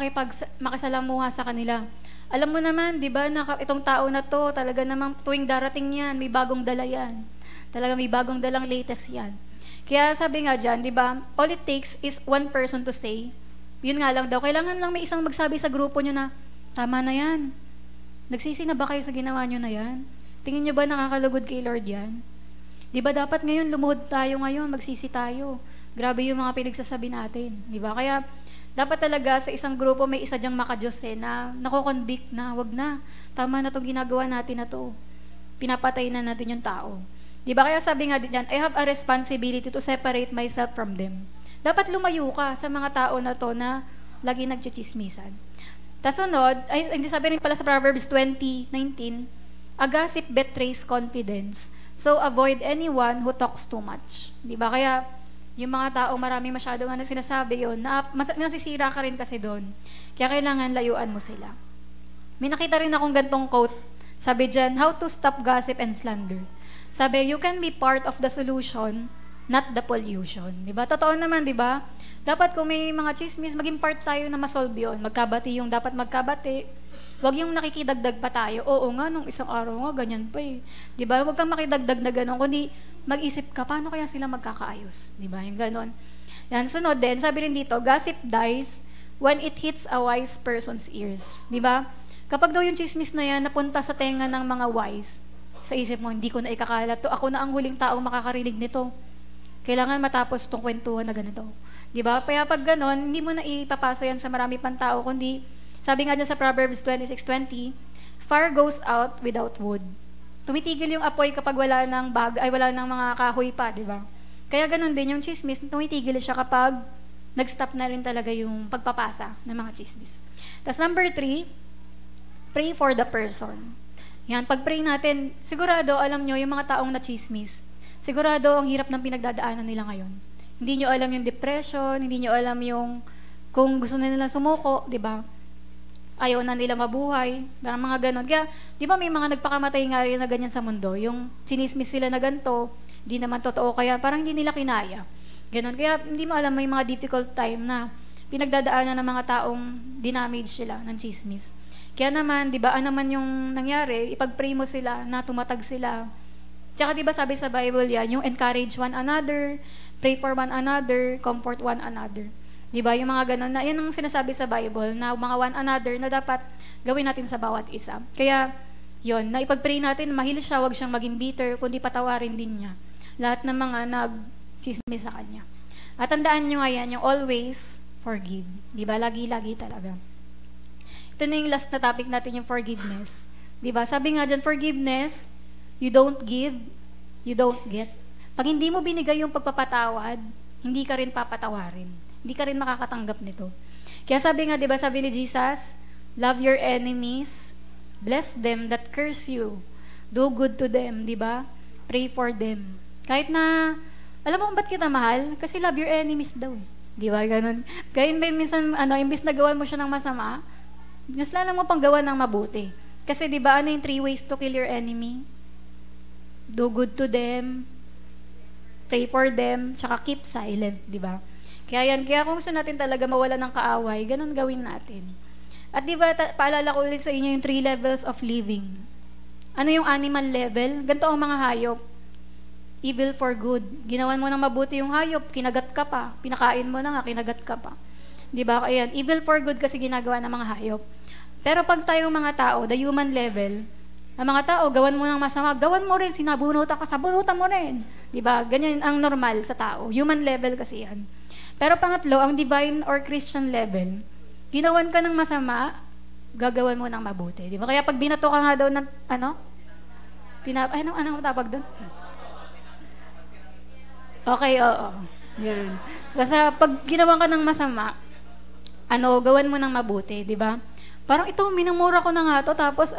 makisalamuha sa kanila. Alam mo naman, di ba, na itong tao na to, talaga namang tuwing darating yan, may bagong dala yan. Talaga may bagong dalang latest yan. Kaya sabi nga dyan, di ba, all it takes is one person to say, yun nga lang daw, kailangan lang may isang magsabi sa grupo nyo na, tama na yan. Nagsisi na ba kayo sa ginawa nyo na yan? Tingin nyo ba nakakalugod kay Lord yan? Di ba dapat ngayon, lumuhod tayo ngayon, magsisi tayo. Grabe yung mga pinagsasabi natin. Di ba? Kaya, dapat talaga sa isang grupo may isa dyang maka-Diyos na nako-convict na, wag na, tama na itong ginagawa natin na to. Pinapatay na natin yung tao. Di ba? Kaya sabi nga diyan, I have a responsibility to separate myself from them. Dapat lumayo ka sa mga tao na to na lagi nagchichismisan. Tapos sunod, hindi sabi rin pala sa Proverbs 20:19, A gossip betrays confidence. So, avoid anyone who talks too much. Di ba? Kaya, yung mga tao, marami masyadong sinasabi yun, nasisira ka rin kasi doon. Kaya kailangan layuan mo sila. May nakita rin akong gantong quote. Sabi dyan, how to stop gossip and slander. Sabi, you can be part of the solution, not the pollution. Diba? Totoo naman, diba? Dapat kung may mga chismis, maging part tayo na masolve yun. Magkabati yung dapat magkabati. Huwag yung nakikidagdag pa tayo. Oo nga, nung isang araw nga, ganyan pa eh. Diba? Huwag kang makidagdag na gano'n. Kundi mag-isip ka, paano kaya sila magkakaayos? Diba? Yung gano'n. Yan, sunod din, sabi rin dito, gossip dies when it hits a wise person's ears. Diba? Kapag daw yung chismis na yan, napunta sa tenga ng mga wise, sa isip mo, hindi ko na ikakalat to. Ako na ang huling taong makakarinig nito. Kailangan matapos tong kwentuhan na ganito. Diba? Kaya pag ganon, hindi mo na ipapasa yan sa marami pang tao, kundi, sabi nga dyan sa Proverbs 26:20, fire goes out without wood. Tumitigil yung apoy kapag wala ng wala ng mga kahoy pa, diba? Kaya ganon din yung chismis, tumitigil siya kapag nag-stop na rin talaga yung pagpapasa ng mga chismis. Tapos number 3, pray for the person. Yan, pag-pray natin, sigurado, alam nyo, yung mga taong na-chismis, sigurado ang hirap ng pinagdadaanan nila ngayon. Hindi nyo alam yung depression, hindi nyo alam yung kung gusto na nila sumuko, di ba? Ayaw na nila mabuhay, mga ganon. Kaya, di ba may mga nagpakamatay nga rin na ganyan sa mundo, yung sinismis sila na ganito, hindi naman totoo, kaya parang hindi nila kinaya. Ganon. Kaya, hindi mo alam, may mga difficult time na pinagdadaanan ng mga taong dinamage sila ng chismis. Kaya naman, di ba, ano man yung nangyari, ipag-pray mo sila na tumatag sila. Tsaka di ba sabi sa Bible yan, yung encourage one another, pray for one another, comfort one another. Di ba, yung mga ganun, na yan ang sinasabi sa Bible, na mga one another na dapat gawin natin sa bawat isa. Kaya, yon na ipag-pray natin, mahil siya, wag siyang maging bitter, kundi patawarin din niya lahat ng mga nag-chismis sa kanya. At tandaan nyo nga yan, yung always forgive. Di ba, lagi-lagi talaga. Ito na yung last na topic natin, yung forgiveness. Diba? Sabi nga dyan, forgiveness, you don't give, you don't get. Pag hindi mo binigay yung pagpapatawad, hindi ka rin papatawarin. Hindi ka rin makakatanggap nito. Kaya sabi nga, diba, sabi ni Jesus, love your enemies, bless them that curse you, do good to them, diba? Pray for them. Kahit na, alam mo ba't kita mahal? Kasi love your enemies daw. Diba? Ganun. Kaya minsan, imbis na gawan mo siya ng masama, mas lalo mo pang gawa ng mabuti. Kasi di ba yung 3 ways to kill your enemy? Do good to them, pray for them, tsaka keep silent, di ba? Kaya kung gusto natin talaga mawala ng kaaway, ganun gawin natin. At di ba, paalala ko ulit sa inyo yung 3 levels of living. Ano yung animal level? Ganito ang mga hayop. Evil for good. Ginawan mo ng mabuti yung hayop, kinagat ka pa. Pinakain mo na nga, kinagat ka pa. Diba? Ayan, evil for good kasi ginagawa ng mga hayop. Pero pag tayong mga tao, the human level, ang mga tao, gawan mo ng masama, gawan mo rin, sinabunutan ka, sabunutan mo rin. Diba? Ganyan ang normal sa tao. Human level kasi yan. Pero pangatlo, ang divine or Christian level, ginawan ka ng masama, gagawan mo ng mabuti. Diba? Kaya pag binato ka nga daw ng, anong tawag doon? Okay, oo. Yan. Basta pag ginawan ka ng masama, gawan mo ng mabuti, di ba? Parang ito, minumura ko na nga to, tapos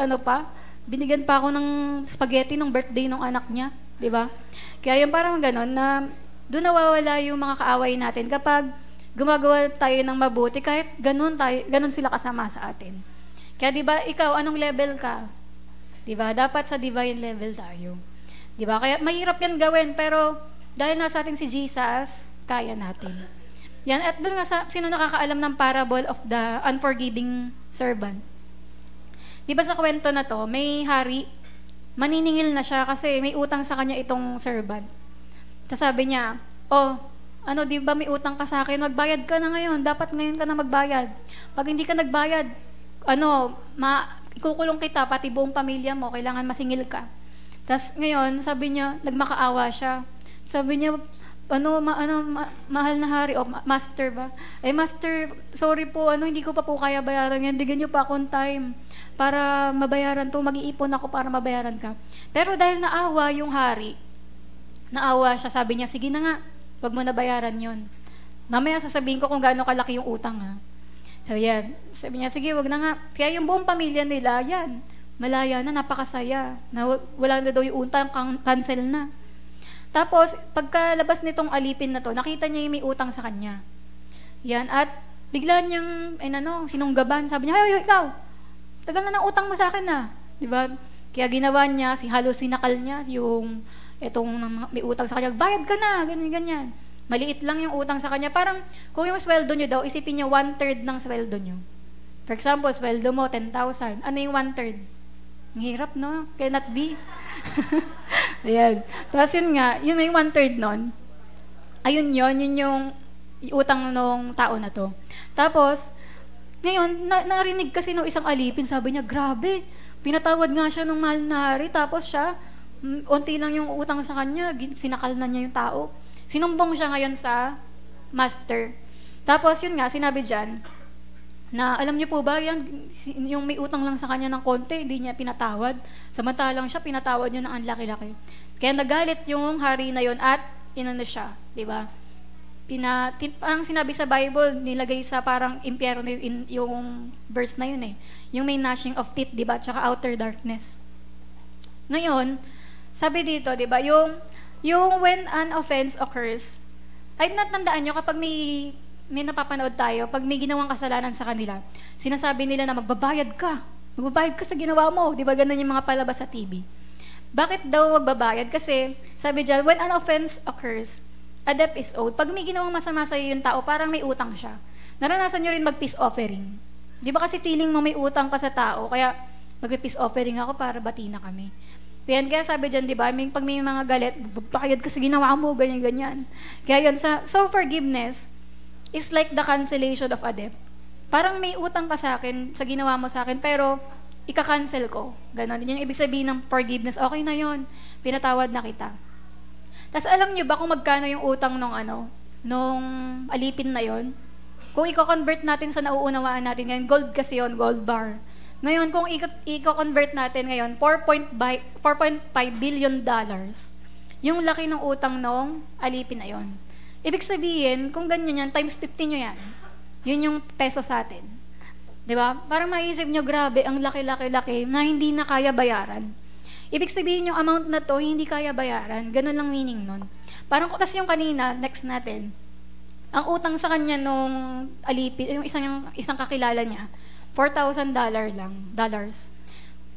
binigyan pa ako ng spaghetti ng birthday ng anak niya, di ba? Kaya yung parang ganon na doon nawawala yung mga kaaway natin kapag gumagawa tayo ng mabuti, kahit ganon sila kasama sa atin. Kaya di ba, ikaw, anong level ka? Di ba? Dapat sa divine level tayo. Di ba? Kaya mahirap yan gawin, pero dahil nasa atin si Jesus, kaya natin. Yan, at doon nga sino nakakaalam ng parable of the unforgiving servant. Di ba sa kwento na to, may hari, maniningil na siya kasi may utang sa kanya itong servant. Tapos sabi niya, di ba may utang ka sa akin, magbayad ka na ngayon, dapat ngayon ka na magbayad. Pag hindi ka nagbayad, ikukulong kita, pati buong pamilya mo, kailangan masingil ka. Tapos ngayon, sabi niya, nagmakaawa siya. Sabi niya, mahal na hari, master ba? Master, sorry po, hindi ko pa po kaya bayaran yan. Bigyan niyo pa akong time para mabayaran to. Mag-iipon ako para mabayaran ka. Pero dahil naawa yung hari, naawa siya, sabi niya, sige na nga, wag mo na bayaran yon. Mamaya sasabihin ko kung gaano kalaki yung utang, ha. Sabi niya, sige, wag na nga. Kaya yung buong pamilya nila, yan, Malaya na, napakasaya. Na wala na daw yung utang, cancel na. Tapos, pagkalabas nitong alipin na to, nakita niya yung may utang sa kanya. Yan, at bigla niyang, sinunggaban. Sabi niya, ay, ikaw, tagal na ng utang mo sa akin na. Diba? Kaya ginawa niya, halos sinakal niya yung may utang sa kanya. Bayad ka na, ganyan. Maliit lang yung utang sa kanya. Parang, kung yung sweldo niyo daw, isipin niyo 1/3 ng sweldo niyo. For example, sweldo mo, 10,000. Ano yung 1/3? Ang hirap, no? Cannot be. Ayan. Tapos yun nga, yun yung 1/3 nun. Ayun yun yung utang nung tao na to. Tapos, ngayon, narinig kasi nung isang alipin, sabi niya, grabe, pinatawad nga siya nung mahal na hari, tapos siya, unti lang yung utang sa kanya, sinakal na niya yung tao. Sinumbong siya ngayon sa master. Tapos yun nga, sinabi dyan, na alam niyo po ba, yung may utang lang sa kanya ng konti, hindi niya pinatawad. Samantalang siya, pinatawad niyo ng ang laki-laki. Kaya nagalit yung hari na yun at inano siya, di ba? Parang sinabi sa Bible, nilagay sa parang impyerno yung verse na yun eh. Yung may gnashing of teeth, di ba? Tsaka outer darkness. Ngayon, sabi dito, di ba, yung when an offense occurs, ay natandaan nyo kapag may napapanood tayo, pag may ginawang kasalanan sa kanila, sinasabi nila na magbabayad ka sa ginawa mo, di ba ganun yung mga palabas sa TV. Bakit daw magbabayad? Kasi, sabi dyan, when an offense occurs, a debt is owed. Pag may ginawang masama sa'yo yung tao, parang may utang siya. Naranasan nyo rin mag-peace offering. Di ba kasi feeling mo may utang ka sa tao, kaya mag-peace offering ako para bati na kami. Kaya sabi dyan, di ba, pag may mga galit, bayad ka sa ginawa mo, ganyan-ganyan. Kaya yun, so forgiveness is like the cancellation of a debt. Parang may utang ka sa akin, sa ginawa mo sa akin, pero ika-cancel ko. Ganon. Yun yung ibig sabihin ng forgiveness. Okay na yun. Pinatawad na kita. Tapos alam nyo ba kung magkano yung utang nung alipin na yon? Kung i-convert natin sa nauunawaan natin ngayon, gold kasi yon, gold bar. Ngayon, kung i-convert natin ngayon, $4.5 billion, yung laki ng utang nung alipin na yon. Ibig sabihin, kung ganyan yan, times 50 nyo yan. Yun yung peso sa atin. Diba? Parang maisip nyo, grabe, ang laki-laki-laki na hindi na kaya bayaran. Ibig sabihin yung amount na to, hindi kaya bayaran. Ganun lang meaning nun. Parang, kasi yung kanina, next natin, ang utang sa kanya nung alipin, yung isang kakilala niya, $4,000 lang, dollars.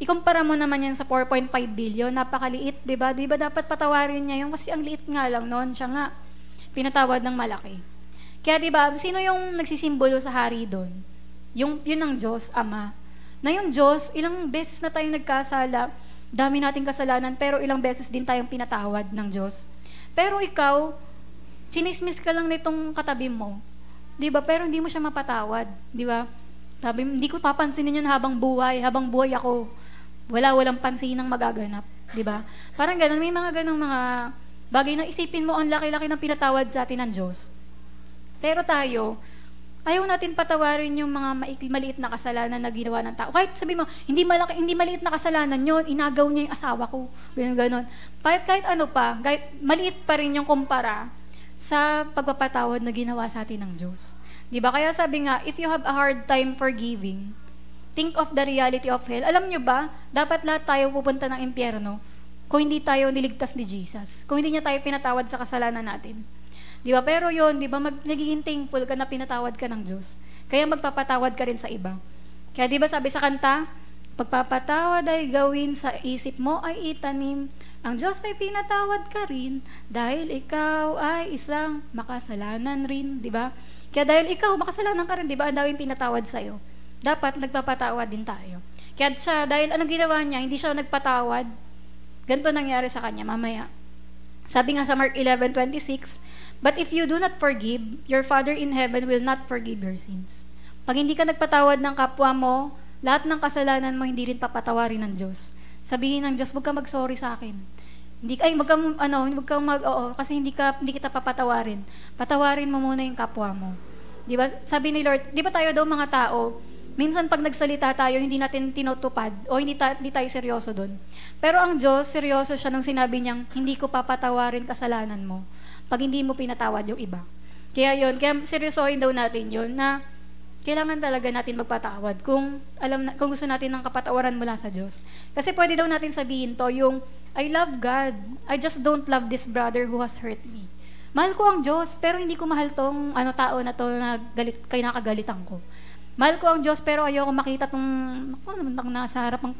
Ikumpara mo naman yan sa 4.5 billion, napakaliit, di ba? Di ba dapat patawarin niya yung, kasi ang liit nga lang noon, siya nga, pinatawad ng malaki. Kaya di ba, sino yung nagsisimbolo sa hari doon? Yun ang Diyos, Ama. Na yung Diyos, ilang beses na tayong nagkasala, dami nating kasalanan, pero ilang beses din tayong pinatawad ng Diyos. Pero ikaw, sinismis ka lang nitong katabi mo. Di ba? Pero hindi mo siya mapatawad. Di ba? Sabi, hindi ko papansinin yun habang buhay ako. Walang pansinang magaganap. Di ba? Parang ganun, may mga ganung mga bagay na isipin mo, ang laki-laki ng pinatawad sa atin ng Diyos. Pero tayo, ayaw natin patawarin yung mga maliit na kasalanan na ginawa ng tao. Kahit sabi mo, hindi maliit na kasalanan yun, inagaw niya yung asawa ko. Ganun. Kahit ano pa, maliit pa rin yung kumpara sa pagpapatawad na ginawa sa atin ng Diyos. Diba? Kaya sabi nga, if you have a hard time forgiving, think of the reality of hell. Alam nyo ba, dapat lahat tayo pupunta ng impyerno kung hindi tayo niligtas ni Jesus. Kung hindi niya tayo pinatawad sa kasalanan natin. Diba? Pero yun, diba, nagiging thankful ka na pinatawad ka ng Diyos. Kaya magpapatawad ka rin sa iba. Kaya diba sabi sa kanta, pagpapatawad ay gawin sa isip mo ay itanim. Ang Diyos ay pinatawad ka rin dahil ikaw ay isang makasalanan rin. Diba? Kaya dahil ikaw, makasalanan ka rin, di ba? Ang daming pinatawad sa'yo. Dapat nagpapatawad din tayo. Kaya siya, dahil anong ginawa niya, hindi siya nagpatawad, ganito nangyari sa kanya mamaya. Sabi nga sa Mark 11:26, but if you do not forgive, your Father in heaven will not forgive your sins. Pag hindi ka nagpatawad ng kapwa mo, lahat ng kasalanan mo hindi rin papatawarin ng Diyos. Sabihin ng Diyos, huwag ka mag-sorry sa akin. Kasi hindi kita papatawarin. Patawarin mo muna yung kapwa mo. Di ba? Sabi ni Lord, di ba tayo daw mga tao, minsan pag nagsalita tayo, hindi natin tinutupad o hindi tayo seryoso doon. Pero ang Diyos, seryoso siya nung sinabi niyang, hindi ko papatawarin kasalanan mo pag hindi mo pinatawad yung iba. Kaya seryosohin daw natin yun na kailangan talaga natin magpatawad kung gusto natin ng kapatawaran mula sa Diyos. Kasi pwede daw natin sabihin to, yung, I love God, I just don't love this brother who has hurt me. Mahal ko ang Diyos, pero hindi ko mahal tong tao na to na kinakagalitan ko. Mahal ko ang Diyos, pero ayoko makita tong, nasa harap ang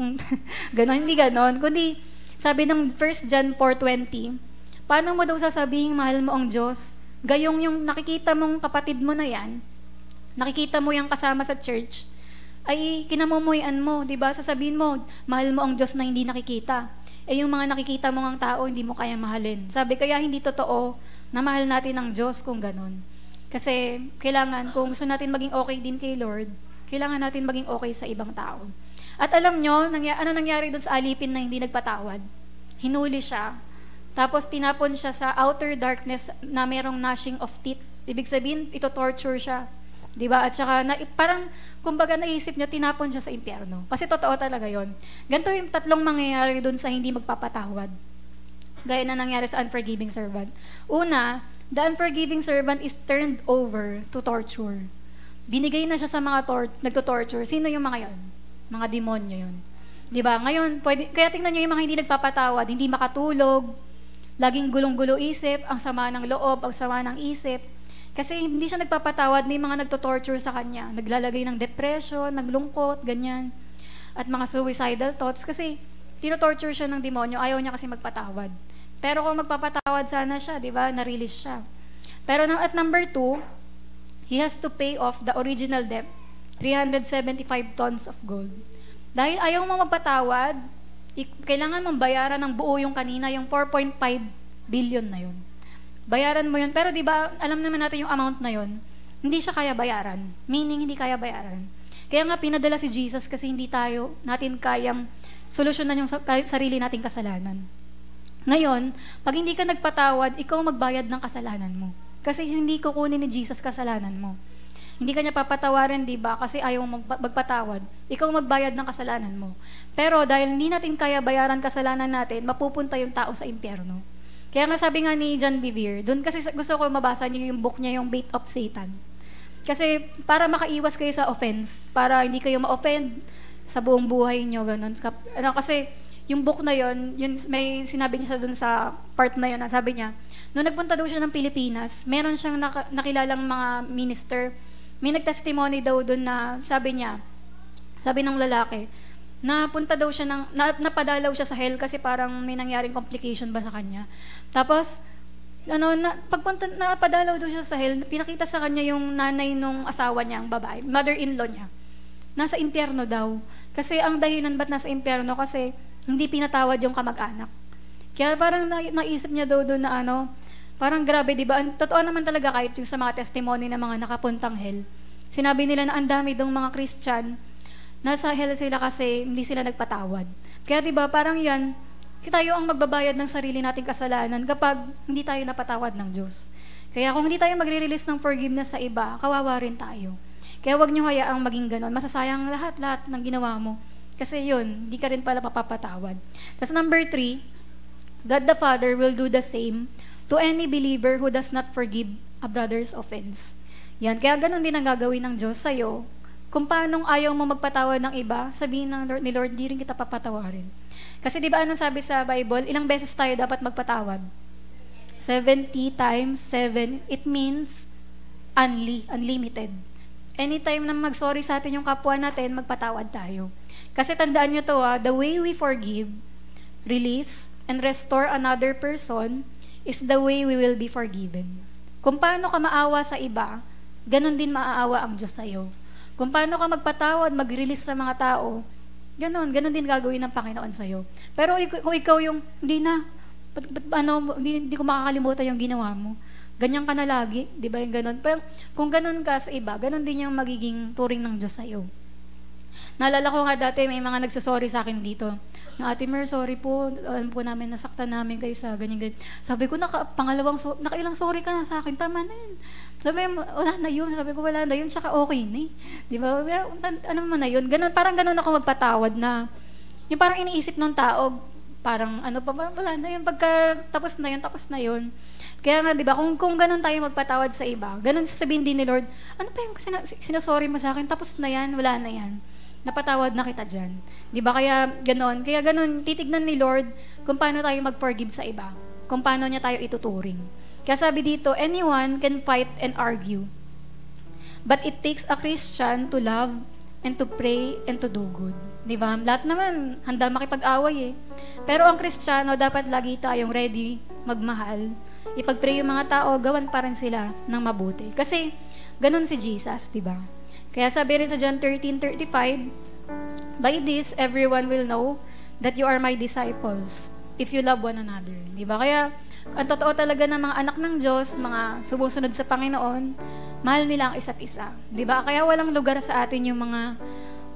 gano'n, hindi gano'n. Kundi, sabi ng 1 John 4:20, paano mo daw sasabihin mahal mo ang Diyos? Gayong yung nakikita mong kapatid mo na yan, nakikita mo yung kasama sa church, ay kinamumuyan mo, di ba? Sasabihin mo, mahal mo ang Diyos na hindi nakikita. Eh yung mga nakikita mo ang tao, hindi mo kaya mahalin. Sabi, kaya hindi totoo na mahal natin ang Diyos kung ganon. Kasi kailangan, kung gusto natin maging okay din kay Lord, kailangan natin maging okay sa ibang tao. At alam nyo, ano nangyari doon sa alipin na hindi nagpatawad? Hinuli siya. Tapos tinapon siya sa outer darkness na merong gnashing of teeth. Ibig sabihin, ito torture siya. Diba? At saka, parang, kumbaga naisip nyo, tinapon siya sa impyerno. Kasi totoo talaga yon. Ganito yung tatlong mangyayari doon sa hindi magpapatawad. Gaya na nangyari sa unforgiving servant. Una, the unforgiving servant is turned over to torture. Binigay na siya sa mga nagto-torture. Sino yung mga yon? Mga demonyo yun. Diba? Ngayon, kaya tingnan nyo yung mga hindi nagpapatawad, hindi makatulog, laging gulong-gulo isip, ang sama ng loob, ang sama ng isip. Kasi hindi siya nagpapatawad, may mga nagto-torture sa kanya. Naglalagay ng depression, naglungkot, ganyan. At mga suicidal thoughts. Kasi tino-torture siya ng demonyo, ayaw niya kasi magpatawad. Pero kung magpapatawad sana siya, di ba, na-release siya. Pero at number 2, he has to pay off the original debt, 375 tons of gold. Dahil ayaw mo magpatawad, kailangan mong bayaran ng buo yung kanina, yung 4.5 billion na yun. Bayaran mo yun. Pero di ba alam naman natin yung amount na yun, hindi siya kaya bayaran. Meaning, hindi kaya bayaran. Kaya nga pinadala si Jesus kasi hindi natin kayang solusyonan yung sarili nating kasalanan. Ngayon, pag hindi ka nagpatawad, ikaw magbayad ng kasalanan mo. Kasi hindi kukunin ni Jesus kasalanan mo. Hindi ka niya papatawarin, di ba? Kasi ayaw magpatawad. Ikaw magbayad ng kasalanan mo. Pero dahil hindi natin kaya bayaran kasalanan natin, mapupunta yung tao sa impyerno. Kaya nga sabi nga ni John Bevere, doon kasi gusto ko mabasa niyo yung book niya, yung Bait of Satan. Kasi para makaiwas kayo sa offense, para hindi kayo ma-offend sa buong buhay niyo, ganun. Kasi yung book na yun, may sinabi niya doon sa part na yun, sabi niya, nung nagpunta daw siya ng Pilipinas, meron siyang nakilalang mga minister. May nagtestimony daw doon na sabi ng lalaki, napadalaw siya sa hell kasi parang may nangyaring complication ba sa kanya. Tapos, napadalaw daw siya sa hell, pinakita sa kanya yung nanay nung asawa niya, ang babae, mother-in-law niya. Nasa impyerno daw. Kasi ang dahilan ba't nasa impyerno? Kasi hindi pinatawad yung kamag-anak. Kaya parang naisip niya daw doon na parang grabe, di ba? Totoo naman talaga kahit yung sa mga testimony ng mga nakapuntang hell. Sinabi nila na ang dami dong mga Christian, nasa hell sila kasi hindi sila nagpatawad. Kaya di ba, parang yan, tayo ang magbabayad ng sarili nating kasalanan kapag hindi tayo napatawad ng Diyos. Kaya kung hindi tayo magre-release ng forgiveness sa iba, kawawa rin tayo. Kaya wag niyo hayaang maging ganon. Masasayang lahat ng ginawa mo. Kasi yun, hindi ka rin pala mapapatawad. Tapos number 3, God the Father will do the same to any believer who does not forgive a brother's offense. Yan, kaya ganun din ang gagawin ng Diyos sa'yo. Kung paanong ayaw mo magpatawad ng iba, sabihin ni Lord, di rin kita papatawarin. Kasi di ba anong sabi sa Bible, ilang beses tayo dapat magpatawad? 70 times 7, it means unlimited. Anytime na mag-sorry sa atin yung kapwa natin, magpatawad tayo. Kasi tandaan nyo to, the way we forgive, release, and restore another person is the way we will be forgiven. Kung paano ka maawa sa iba, ganun din maaawa ang Diyos sa'yo. Kung paano ka magpatawad, mag-release sa mga tao, ganun din gagawin ng Panginoon sa'yo. Pero kung ikaw yung, hindi ko makakalimutan yung ginawa mo, ganyan ka na lagi, di ba yung ganun? Pero kung ganun ka sa iba, ganun din yung magiging turing ng Diyos sa'yo. Naalala ko nga dati, may mga nagsusorry sa akin dito, na Ate Mer, sorry po, alam po namin, nasaktan namin kayo sa ganyan. Sabi ko, nakailang sorry ka na sa akin, tama na yun. Sabi ko, wala na yun. Sabi ko, wala na yun, tsaka okay na eh. Di ba? Ano mo na yun? Parang ganun ako magpatawad na, yung parang iniisip ng tao, parang wala na yun. Pagka tapos na yun. Kaya nga, di ba, kung ganun tayo magpatawad sa iba, ganun sasabihin din ni Lord, ano pa yung sinasorry mo sa akin, tapos na yan, wala na yan. Napatawad na kita dyan. Di ba? Kaya ganun, titignan ni Lord kung paano tayo mag-forgive sa iba. Kung paano niya tayo ituturing. Kaya sabi dito, anyone can fight and argue. But it takes a Christian to love and to pray and to do good. Di ba? Lahat naman, handa makipag-away eh. Pero ang Kristiyano, dapat lagi tayong ready magmahal. Ipag-pray yung mga tao, gawan pa rin sila ng mabuti. Kasi, ganun si Jesus, di ba? Kaya sabi rin sa John 13:35, by this, everyone will know that you are my disciples if you love one another. Di ba? Kaya, ang totoo talaga ng mga anak ng Diyos, mga sumusunod sa Panginoon, mahal nila ang isa't isa. Di ba? Kaya walang lugar sa atin yung mga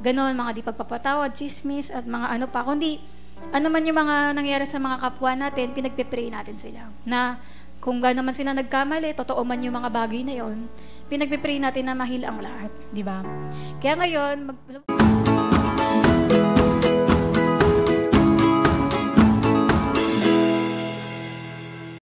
ganon, mga di pagpapatawad, chismis, at mga ano pa. Kundi, ano man yung mga nangyari sa mga kapwa natin, pinagpipray natin sila. Na kung gano'n man sila nagkamali, totoo man yung mga bagay na yon, pinagpipray natin na mahil ang lahat. Di ba? Kaya ngayon,